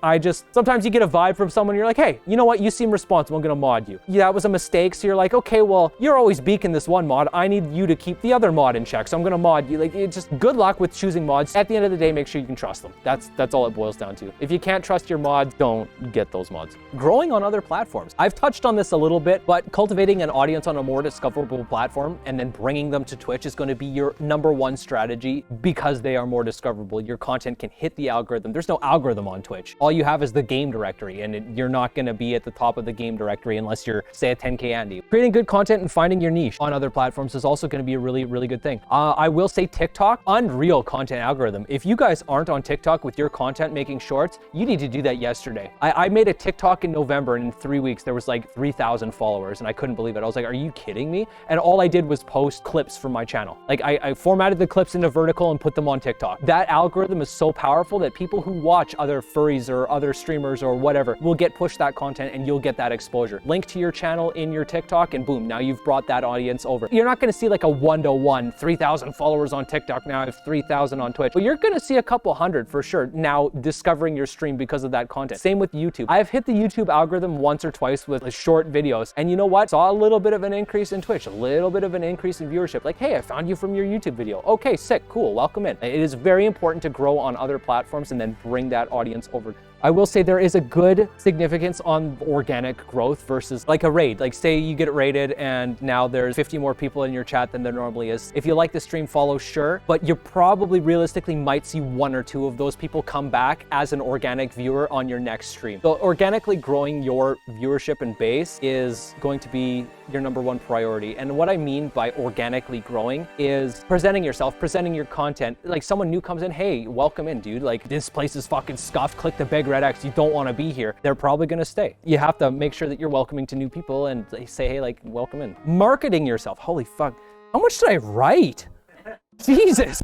C: Sometimes you get a vibe from someone, you're like, hey, you know what? You seem responsible, I'm gonna mod you. Yeah, that was a mistake. So you're like, okay, well, you're always beaking this one mod. I need you to keep the other mod in check. So I'm gonna mod you. Like, it's just good luck with choosing mods. At the end of the day, make sure you can trust them. That's all it boils down to. If you can't trust your mods, don't get those mods. Growing on other platforms. I've touched on this a little bit, but cultivating an audience on a more discoverable platform and then bringing them to Twitch is going to be your #1 strategy because they are more discoverable. Your content can hit the algorithm. There's no algorithm on Twitch. All you have is the game directory, and you're not going to be at the top of the game directory unless you're, say, a 10K Andy. Creating good content and finding your niche on other platforms is also going to be a really, really good thing. I will say TikTok, unreal content algorithm. If you guys aren't on TikTok with your content making shorts, you need to do that yesterday. I made a TikTok in November, and in 3 weeks, there was like 3,000 followers, and I couldn't believe it. I was like, are you kidding me? And all I did was post clips from my channel. Like I formatted the clips into vertical and put them on TikTok. That algorithm is so powerful that people who watch other furries or other streamers or whatever will get pushed that content and you'll get that exposure. Link to your channel in your TikTok and boom, now you've brought that audience over. You're not gonna see like a 1-to-1, 3,000 followers on TikTok, now I have 3,000 on Twitch, but you're gonna see a couple hundred for sure now discovering your stream because of that content. Same with YouTube. I've hit the YouTube algorithm once or twice with short videos, and you know what? Saw a little bit of an increase in Twitch, a little bit of an increase in viewership. Like, hey, I found you from your YouTube video. Okay, sick, cool, welcome in. It is very important to grow on other platforms and then bring that audience over. I will say there is a good significance on organic growth versus like a raid. Like say you get raided and now there's 50 more people in your chat than there normally is. If you like the stream, follow, sure, but you probably realistically might see 1 or 2 of those people come back as an organic viewer on your next stream. So organically growing your viewership and base is going to be your #1 priority. And what I mean by organically growing is presenting yourself, presenting your content. Like someone new comes in, hey, welcome in, dude. Like this place is fucking scuffed. Click the big red X. You don't want to be here. They're probably going to stay. You have to make sure that you're welcoming to new people and they say, hey, like, welcome in. Marketing yourself. Holy fuck. How much did I write? Jesus.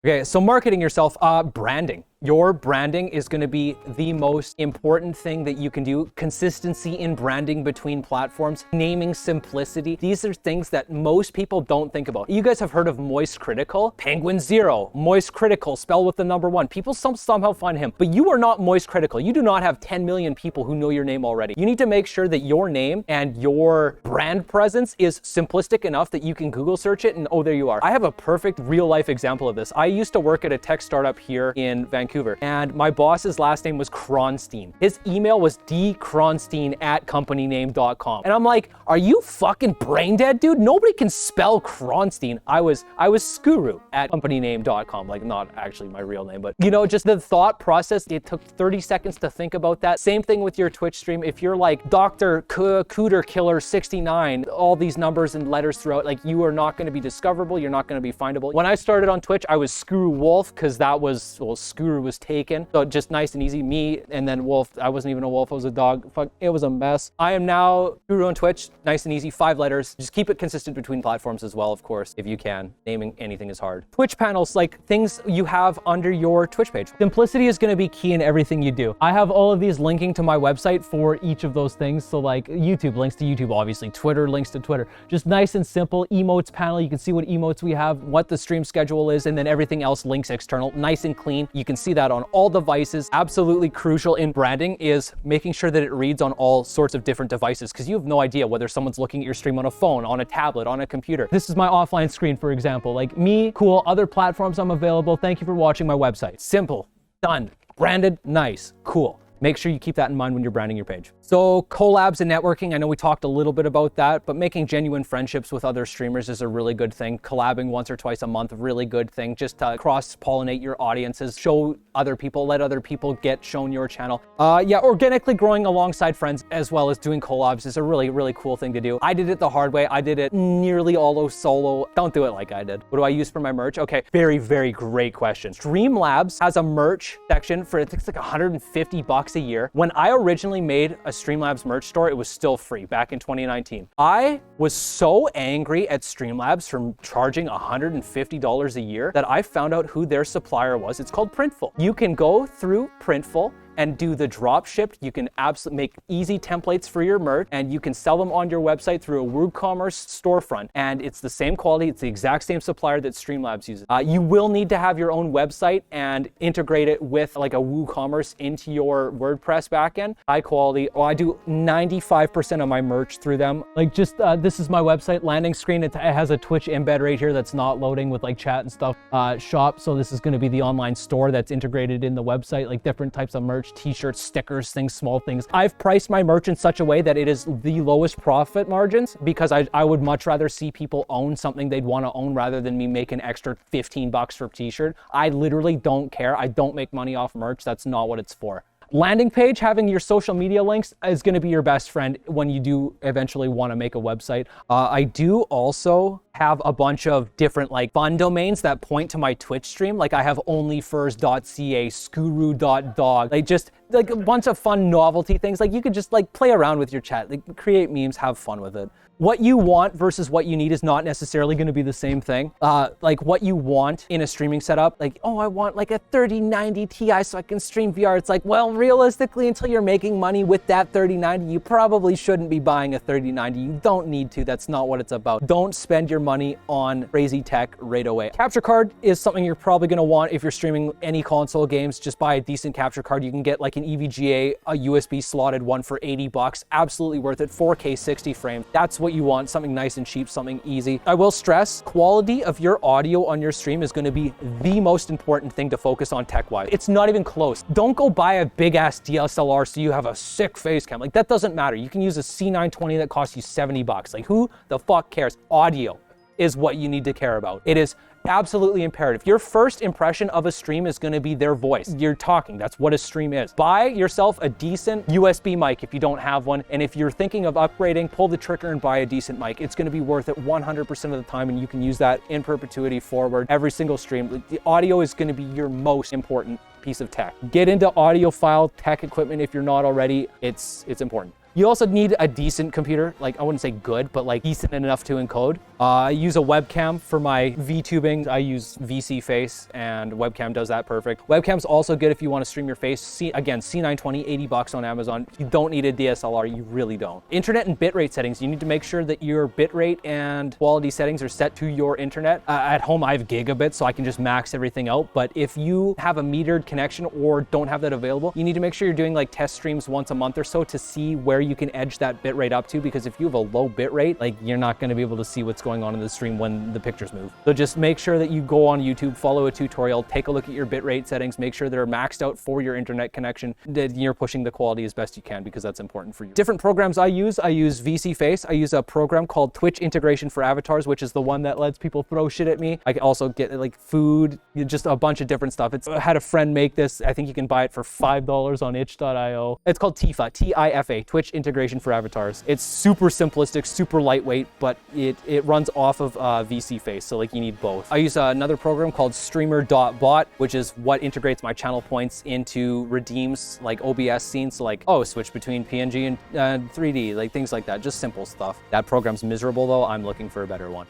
C: Okay, so marketing yourself, branding. Your branding is going to be the most important thing that you can do. Consistency in branding between platforms, naming simplicity. These are things that most people don't think about. You guys have heard of Moist Critical? Penguin Zero, Moist Critical, spelled with the #1. People somehow find him, but you are not Moist Critical. You do not have 10 million people who know your name already. You need to make sure that your name and your brand presence is simplistic enough that you can Google search it and oh, there you are. I have a perfect real life example of this. I used to work at a tech startup here in Vancouver. And my boss's last name was Kronstein. His email was dkronstein@companyname.com. And I'm like, are you fucking brain dead, dude? Nobody can spell Kronstein. I was Skuru @companyname.com. Like not actually my real name, but you know, just the thought process, it took 30 seconds to think about that. Same thing with your Twitch stream. If you're like Dr. Cooter Killer 69, all these numbers and letters throughout, like you are not gonna be discoverable. You're not gonna be findable. When I started on Twitch, I was Skuru Wolf because that was, well, Skuru was taken. So just nice and easy, me, and then Wolf. I wasn't even a wolf, I was a dog. Fuck, it was a mess. I am now Skuru on Twitch, nice and easy, 5 letters. Just keep it consistent between platforms as well, of course, if you can. Naming anything is hard. Twitch panels, like things you have under your Twitch page. Simplicity is gonna be key in everything you do. I have all of these linking to my website for each of those things. So like YouTube links to YouTube, obviously. Twitter links to Twitter. Just nice and simple. Emotes panel, you can see what emotes we have, what the stream schedule is, and then everything else links external, nice and clean. You can see that on all devices. Absolutely crucial in branding is making sure that it reads on all sorts of different devices because you have no idea whether someone's looking at your stream on a phone, on a tablet, on a computer. This is my offline screen, for example. Like me, cool, other platforms I'm available. Thank you for watching my website. Simple, done, branded, nice, cool. Make sure you keep that in mind when you're branding your page. So collabs and networking, I know we talked a little bit about that, but making genuine friendships with other streamers is a really good thing. Collabing once or twice a month, really good thing. Just to cross-pollinate your audiences, show other people, let other people get shown your channel. Yeah, organically growing alongside friends as well as doing collabs is a really, really cool thing to do. I did it the hard way. I did it nearly all solo. Don't do it like I did. What do I use for my merch? Okay, very, very great question. Streamlabs has a merch section for, I think it's like 150 bucks a year. When I originally made a Streamlabs merch store, it was still free back in 2019. I was so angry at Streamlabs from charging $150 a year that I found out who their supplier was. It's called Printful. You can go through Printful and do the drop shipped. You can absolutely make easy templates for your merch, and you can sell them on your website through a WooCommerce storefront. And it's the same quality. It's the exact same supplier that Streamlabs uses. You will need to have your own website and integrate it with like a WooCommerce into your WordPress backend. High quality. Oh, I do 95% of my merch through them. Like just, this is my website landing screen. It has a Twitch embed right here that's not loading with like chat and stuff. Shop. So this is going to be the online store that's integrated in the website, like different types of merch, t-shirts, stickers, things, small things. I've priced my merch in such a way that it is the lowest profit margins because I would much rather see people own something they'd want to own rather than me make an extra 15 bucks for a t-shirt. I literally don't care. I don't make money off merch. That's not what it's for. Landing page, having your social media links is going to be your best friend when you do eventually want to make a website. I do also have a bunch of different like fun domains that point to my Twitch stream. Like I have onlyfurs.ca, skuru.dog, like just like a bunch of fun novelty things. Like you could just like play around with your chat, like create memes, have fun with it. What you want versus what you need is not necessarily going to be the same thing. Like what you want in a streaming setup, like, oh, I want like a 3090 Ti so I can stream VR. It's like, well, realistically, until you're making money with that 3090, you probably shouldn't be buying a 3090. You don't need to. That's not what it's about. Don't spend your money on crazy tech right away. Capture card is something you're probably going to want if you're streaming any console games. Just buy a decent capture card. You can get like an EVGA, a USB slotted one for 80 bucks. Absolutely worth it. 4K 60 frames. That's what you want, something nice and cheap, something easy. I will stress, quality of your audio on your stream is going to be the most important thing to focus on tech-wise. It's not even close. Don't go buy a big-ass DSLR so you have a sick face cam. Like that doesn't matter. You can use a C920 that costs you 70 bucks. Like who the fuck cares? Audio is what you need to care about. It is absolutely imperative. Your first impression of a stream is going to be their voice. You're talking. That's what a stream is. Buy yourself a decent USB mic if you don't have one. And if you're thinking of upgrading, pull the trigger and buy a decent mic. It's going to be worth it 100% of the time, and you can use that in perpetuity forward every single stream. The audio is going to be your most important piece of tech. Get into audiophile tech equipment if you're not already. It's important. You also need a decent computer, like I wouldn't say good, but like decent enough to encode. I use a webcam for my VTubing. I use VC Face and webcam does that perfect. Webcam's also good if you want to stream your face. Again, C920, 80 bucks on Amazon. You don't need a DSLR, you really don't. Internet and bitrate settings. You need to make sure that your bitrate and quality settings are set to your internet. At home, I have gigabit, so I can just max everything out. But if you have a metered connection or don't have that available, you need to make sure you're doing like test streams once a month or so to see where you can edge that bitrate up to, because if you have a low bitrate, like you're not going to be able to see what's going on in the stream when the pictures move. So just make sure that you go on YouTube, follow a tutorial, take a look at your bitrate settings, make sure they're maxed out for your internet connection, that you're pushing the quality as best you can, because that's important for you. Different programs I use VC Face. I use a program called Twitch Integration for Avatars, which is the one that lets people throw shit at me. I can also get like food, just a bunch of different stuff. I had a friend make this. I think you can buy it for $5 on itch.io. It's called TIFA, T-I-F-A, Twitch Integration for Avatars. It's super simplistic, super lightweight, but it runs off of VC Face, so like you need both. I use another program called streamer.bot, which is what integrates my channel points into redeems like OBS scenes, so like, oh, switch between PNG and 3D, like things like that, just simple stuff. That program's miserable though, I'm looking for a better one.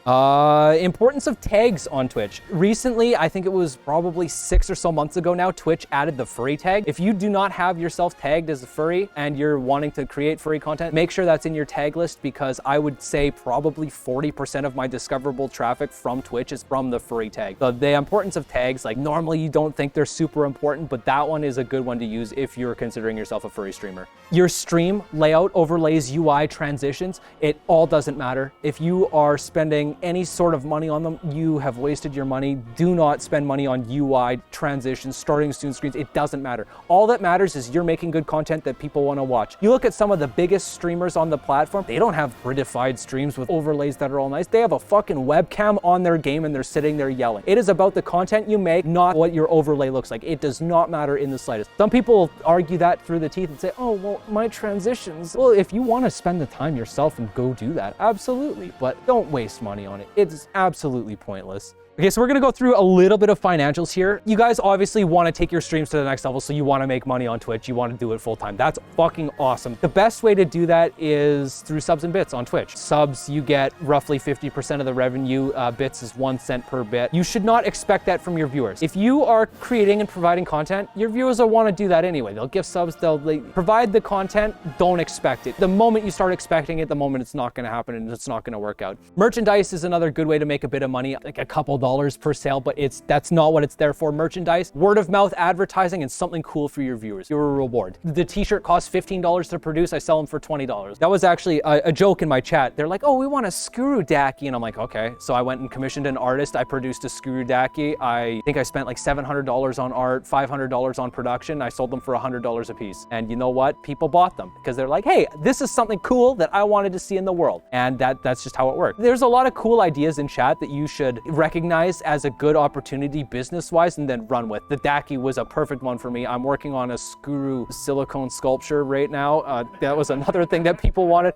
C: Importance of tags on Twitch. Recently, I think it was probably 6 or so months ago now, Twitch added the furry tag. If you do not have yourself tagged as a furry and you're wanting to create create furry content, make sure that's in your tag list, because I would say probably 40% of my discoverable traffic from Twitch is from the furry tag. So the importance of tags, like normally you don't think they're super important, but that one is a good one to use if you're considering yourself a furry streamer. Your stream layout, overlays, UI, transitions, it all doesn't matter. If you are spending any sort of money on them, you have wasted your money. Do not spend money on UI, transitions, starting soon screens. It doesn't matter. All that matters is you're making good content that people want to watch. You look at some of the biggest streamers on the platform, they don't have prettified streams with overlays that are all nice. They have a fucking webcam on their game and they're sitting there yelling. It is about the content you make, not what your overlay looks like. It does not matter in the slightest. Some people argue that through the teeth and say, oh, well, my transitions. Well, if you want to spend the time yourself and go do that, absolutely, but don't waste money on it. It's absolutely pointless. Okay, so we're gonna go through a little bit of financials here. You guys obviously wanna take your streams to the next level, so you wanna make money on Twitch, you wanna do it full time. That's fucking awesome. The best way to do that is through subs and bits on Twitch. Subs, you get roughly 50% of the revenue. Bits is 1 cent per bit. You should not expect that from your viewers. If you are creating and providing content, your viewers will wanna do that anyway. They'll give subs, they'll provide the content, don't expect it. The moment you start expecting it, the moment it's not gonna happen and it's not gonna work out. Merchandise is another good way to make a bit of money, like a couple dollars per sale, but that's not what it's there for. Merchandise, word of mouth advertising, and something cool for your viewers. You're a reward. The t-shirt costs $15 to produce. I sell them for $20. That was actually a joke in my chat. They're like, oh, we want a Skuru daki. And I'm like, okay. So I went and commissioned an artist. I produced a Skuru daki. I think I spent like $700 on art, $500 on production. I sold them for $100 a piece. And you know what? People bought them because they're like, hey, this is something cool that I wanted to see in the world. And that's just how it worked. There's a lot of cool ideas in chat that you should recognize as a good opportunity business-wise and then run with. The daki was a perfect one for me. I'm working on a Skuru silicone sculpture right now. That was another thing that people wanted.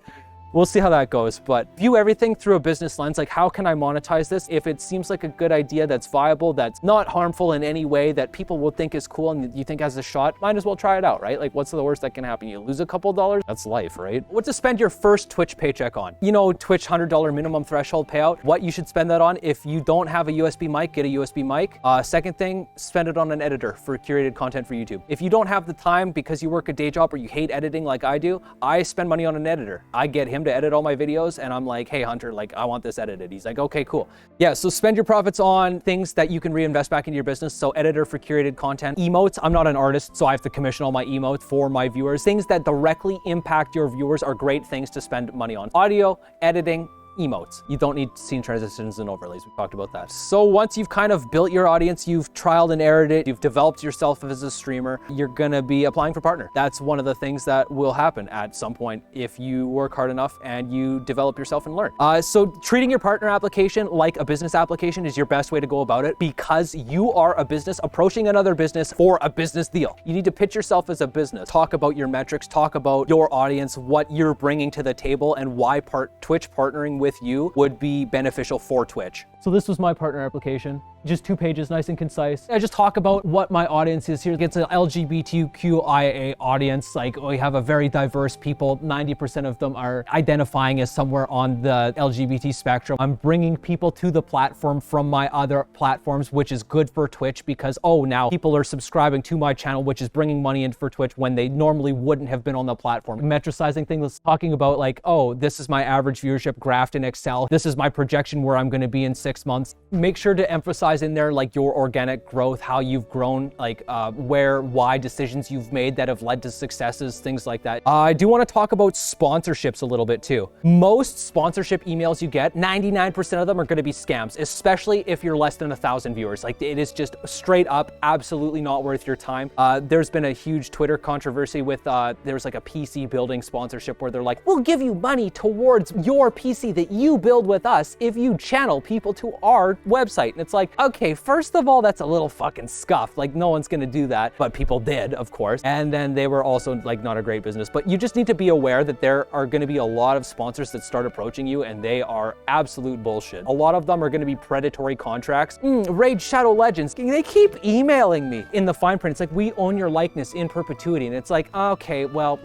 C: We'll see how that goes, but view everything through a business lens. Like, how can I monetize this? If it seems like a good idea that's viable, that's not harmful in any way, that people will think is cool and you think has a shot, might as well try it out, right? Like, what's the worst that can happen? You lose a couple dollars? That's life, right? What to spend your first Twitch paycheck on? You know, Twitch $100 minimum threshold payout. What you should spend that on? If you don't have a USB mic, get a USB mic. Second thing, spend it on an editor for curated content for YouTube. If you don't have the time because you work a day job or you hate editing like I do, I spend money on an editor. I get him to edit all my videos and I'm like, hey Hunter, like I want this edited. He's like, okay, cool. Yeah, so spend your profits on things that you can reinvest back into your business. So editor for curated content. Emotes, I'm not an artist, so I have to commission all my emotes for my viewers. Things that directly impact your viewers are great things to spend money on. Audio, editing, emotes. You don't need scene transitions and overlays. We talked about that. So once you've kind of built your audience, you've trialed and errored it, you've developed yourself as a streamer, you're gonna be applying for partner. That's one of the things that will happen at some point if you work hard enough and you develop yourself and learn. So treating your partner application like a business application is your best way to go about it, because you are a business approaching another business for a business deal. You need to pitch yourself as a business. Talk about your metrics, talk about your audience, what you're bringing to the table, and why Twitch partnering with you would be beneficial for Twitch. So this was my partner application. Just 2 pages, nice and concise. I just talk about what my audience is here. It's an LGBTQIA audience. Like, we have a very diverse people. 90% of them are identifying as somewhere on the LGBT spectrum. I'm bringing people to the platform from my other platforms, which is good for Twitch because, oh, now people are subscribing to my channel, which is bringing money in for Twitch when they normally wouldn't have been on the platform. Metricizing things, talking about like, oh, this is my average viewership graphed in Excel. This is my projection where I'm gonna be in 6 months. Make sure to emphasize in there like your organic growth, how you've grown, like why decisions you've made that have led to successes, things like that. I do want to talk about sponsorships a little bit too. Most sponsorship emails you get, 99% of them are going to be scams, especially if you're less than 1,000 viewers. Like, it is just straight up absolutely not worth your time. There's been a huge Twitter controversy with there's like a PC building sponsorship where they're like, we'll give you money towards your PC that you build with us if you channel people to our website. And it's like, okay, first of all, that's a little fucking scuffed. Like, no one's gonna do that, but people did, of course. And then they were also like not a great business. But you just need to be aware that there are gonna be a lot of sponsors that start approaching you and they are absolute bullshit. A lot of them are gonna be predatory contracts. Raid Shadow Legends, they keep emailing me. In the fine print, it's like, we own your likeness in perpetuity. And it's like, okay, well,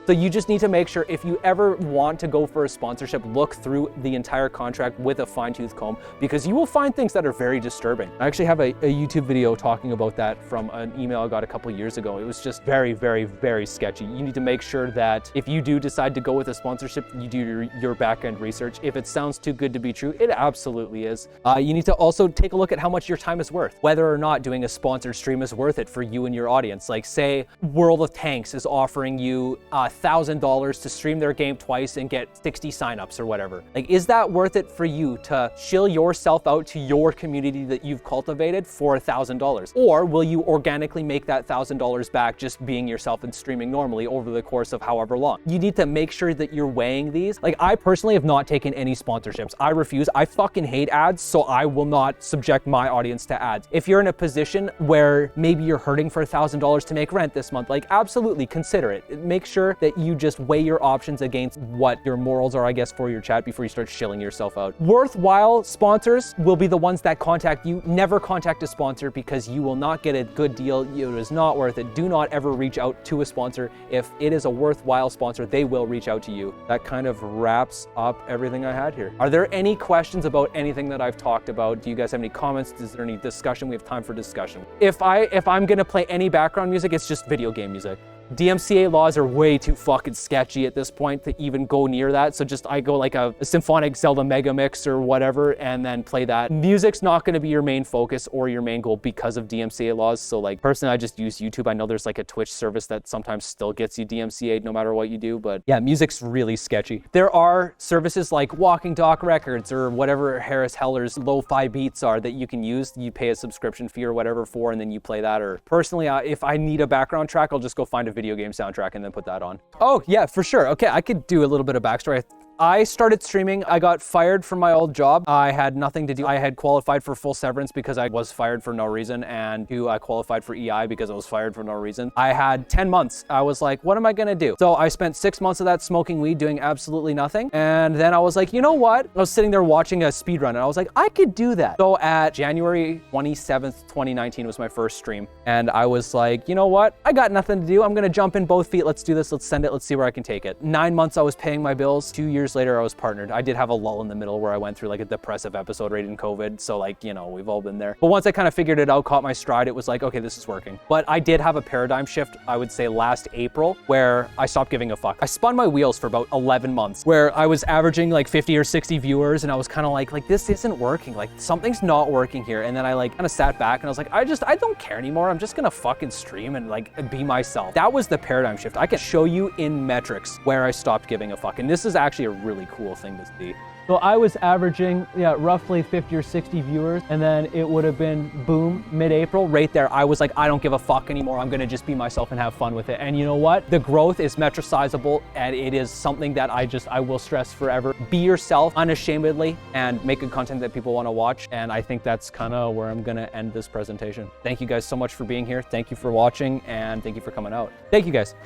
C: so you just need to make sure if you ever want to go for a sponsorship, look through the entire contract with a fine-tooth comb, because you will find things that are very disturbing disturbing. I actually have a YouTube video talking about that from an email I got a couple years ago. It was just very, very, very sketchy. You need to make sure that if you do decide to go with a sponsorship, you do your back-end research. If it sounds too good to be true, it absolutely is. You need to also take a look at how much your time is worth, whether or not doing a sponsored stream is worth it for you and your audience. Like say World of Tanks is offering you $1,000 to stream their game twice and get 60 signups or whatever. Like, is that worth it for you to shill yourself out to your community that you've cultivated for $1,000? Or will you organically make that $1,000 back just being yourself and streaming normally over the course of however long? You need to make sure that you're weighing these. Like, I personally have not taken any sponsorships. I refuse. I fucking hate ads, so I will not subject my audience to ads. If you're in a position where maybe you're hurting for $1,000 to make rent this month, like absolutely consider it. Make sure that you just weigh your options against what your morals are, I guess, for your chat before you start shilling yourself out. Worthwhile sponsors will be the ones that contact you. Never contact a sponsor because you will not get a good deal. It is not worth it. Do not ever reach out to a sponsor. If it is a worthwhile sponsor, they will reach out to you. That kind of wraps up everything I had here. Are there any questions about anything that I've talked about? Do you guys have any comments? Is there any discussion? We have time for discussion. If I'm gonna play any background music, it's just video game music. DMCA laws are way too fucking sketchy at this point to even go near that. So just I go like a symphonic Zelda mega mix or whatever and then play that. Music's not gonna be your main focus or your main goal because of DMCA laws. So like personally, I just use YouTube. I know there's like a Twitch service that sometimes still gets you DMCA'd no matter what you do, but yeah, music's really sketchy. There are services like Walking Dock Records or whatever Harris Heller's lo-fi beats are that you can use. You pay a subscription fee or whatever for, and then you play that. Or personally, if I need a background track, I'll just go find a video game soundtrack and then put that on. Oh yeah, for sure. Okay, I could do a little bit of backstory. I started streaming. I got fired from my old job. I had nothing to do. I had qualified for full severance because I was fired for no reason, and I qualified for EI because I was fired for no reason. I had 10 months. I was like, what am I gonna do? So I spent 6 months of that smoking weed doing absolutely nothing. And then I was like, you know what? I was sitting there watching a speed run and I was like, I could do that. So at January 27th, 2019 was my first stream. And I was like, you know what? I got nothing to do. I'm gonna jump in both feet. Let's do this. Let's send it. Let's see where I can take it. 9 months I was paying my bills. 2 years later, I was partnered. I did have a lull in the middle where I went through like a depressive episode right in COVID. So like, you know, we've all been there. But once I kind of figured it out, caught my stride, it was like, okay, this is working. But I did have a paradigm shift, I would say last April, where I stopped giving a fuck. I spun my wheels for about 11 months where I was averaging like 50 or 60 viewers. And I was kind of like this isn't working. Like something's not working here. And then I like kind of sat back and I was like, I don't care anymore. I'm just gonna fucking stream and like be myself. That was the paradigm shift. I can show you in metrics where I stopped giving a fuck. And this is actually a really cool thing to see. So I was averaging, roughly 50 or 60 viewers, and then it would have been boom, mid-April, right there. I was like, I don't give a fuck anymore. I'm gonna just be myself and have fun with it. And you know what? The growth is metricizable, and it is something that I will stress forever. Be yourself unashamedly and make good content that people wanna watch. And I think that's kind of where I'm gonna end this presentation. Thank you guys so much for being here. Thank you for watching, and thank you for coming out. Thank you guys.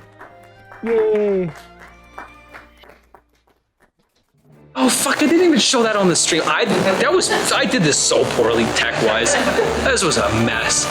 C: Yay.
A: Oh fuck, I didn't even show that on the stream. I did this so poorly tech-wise. This was a mess.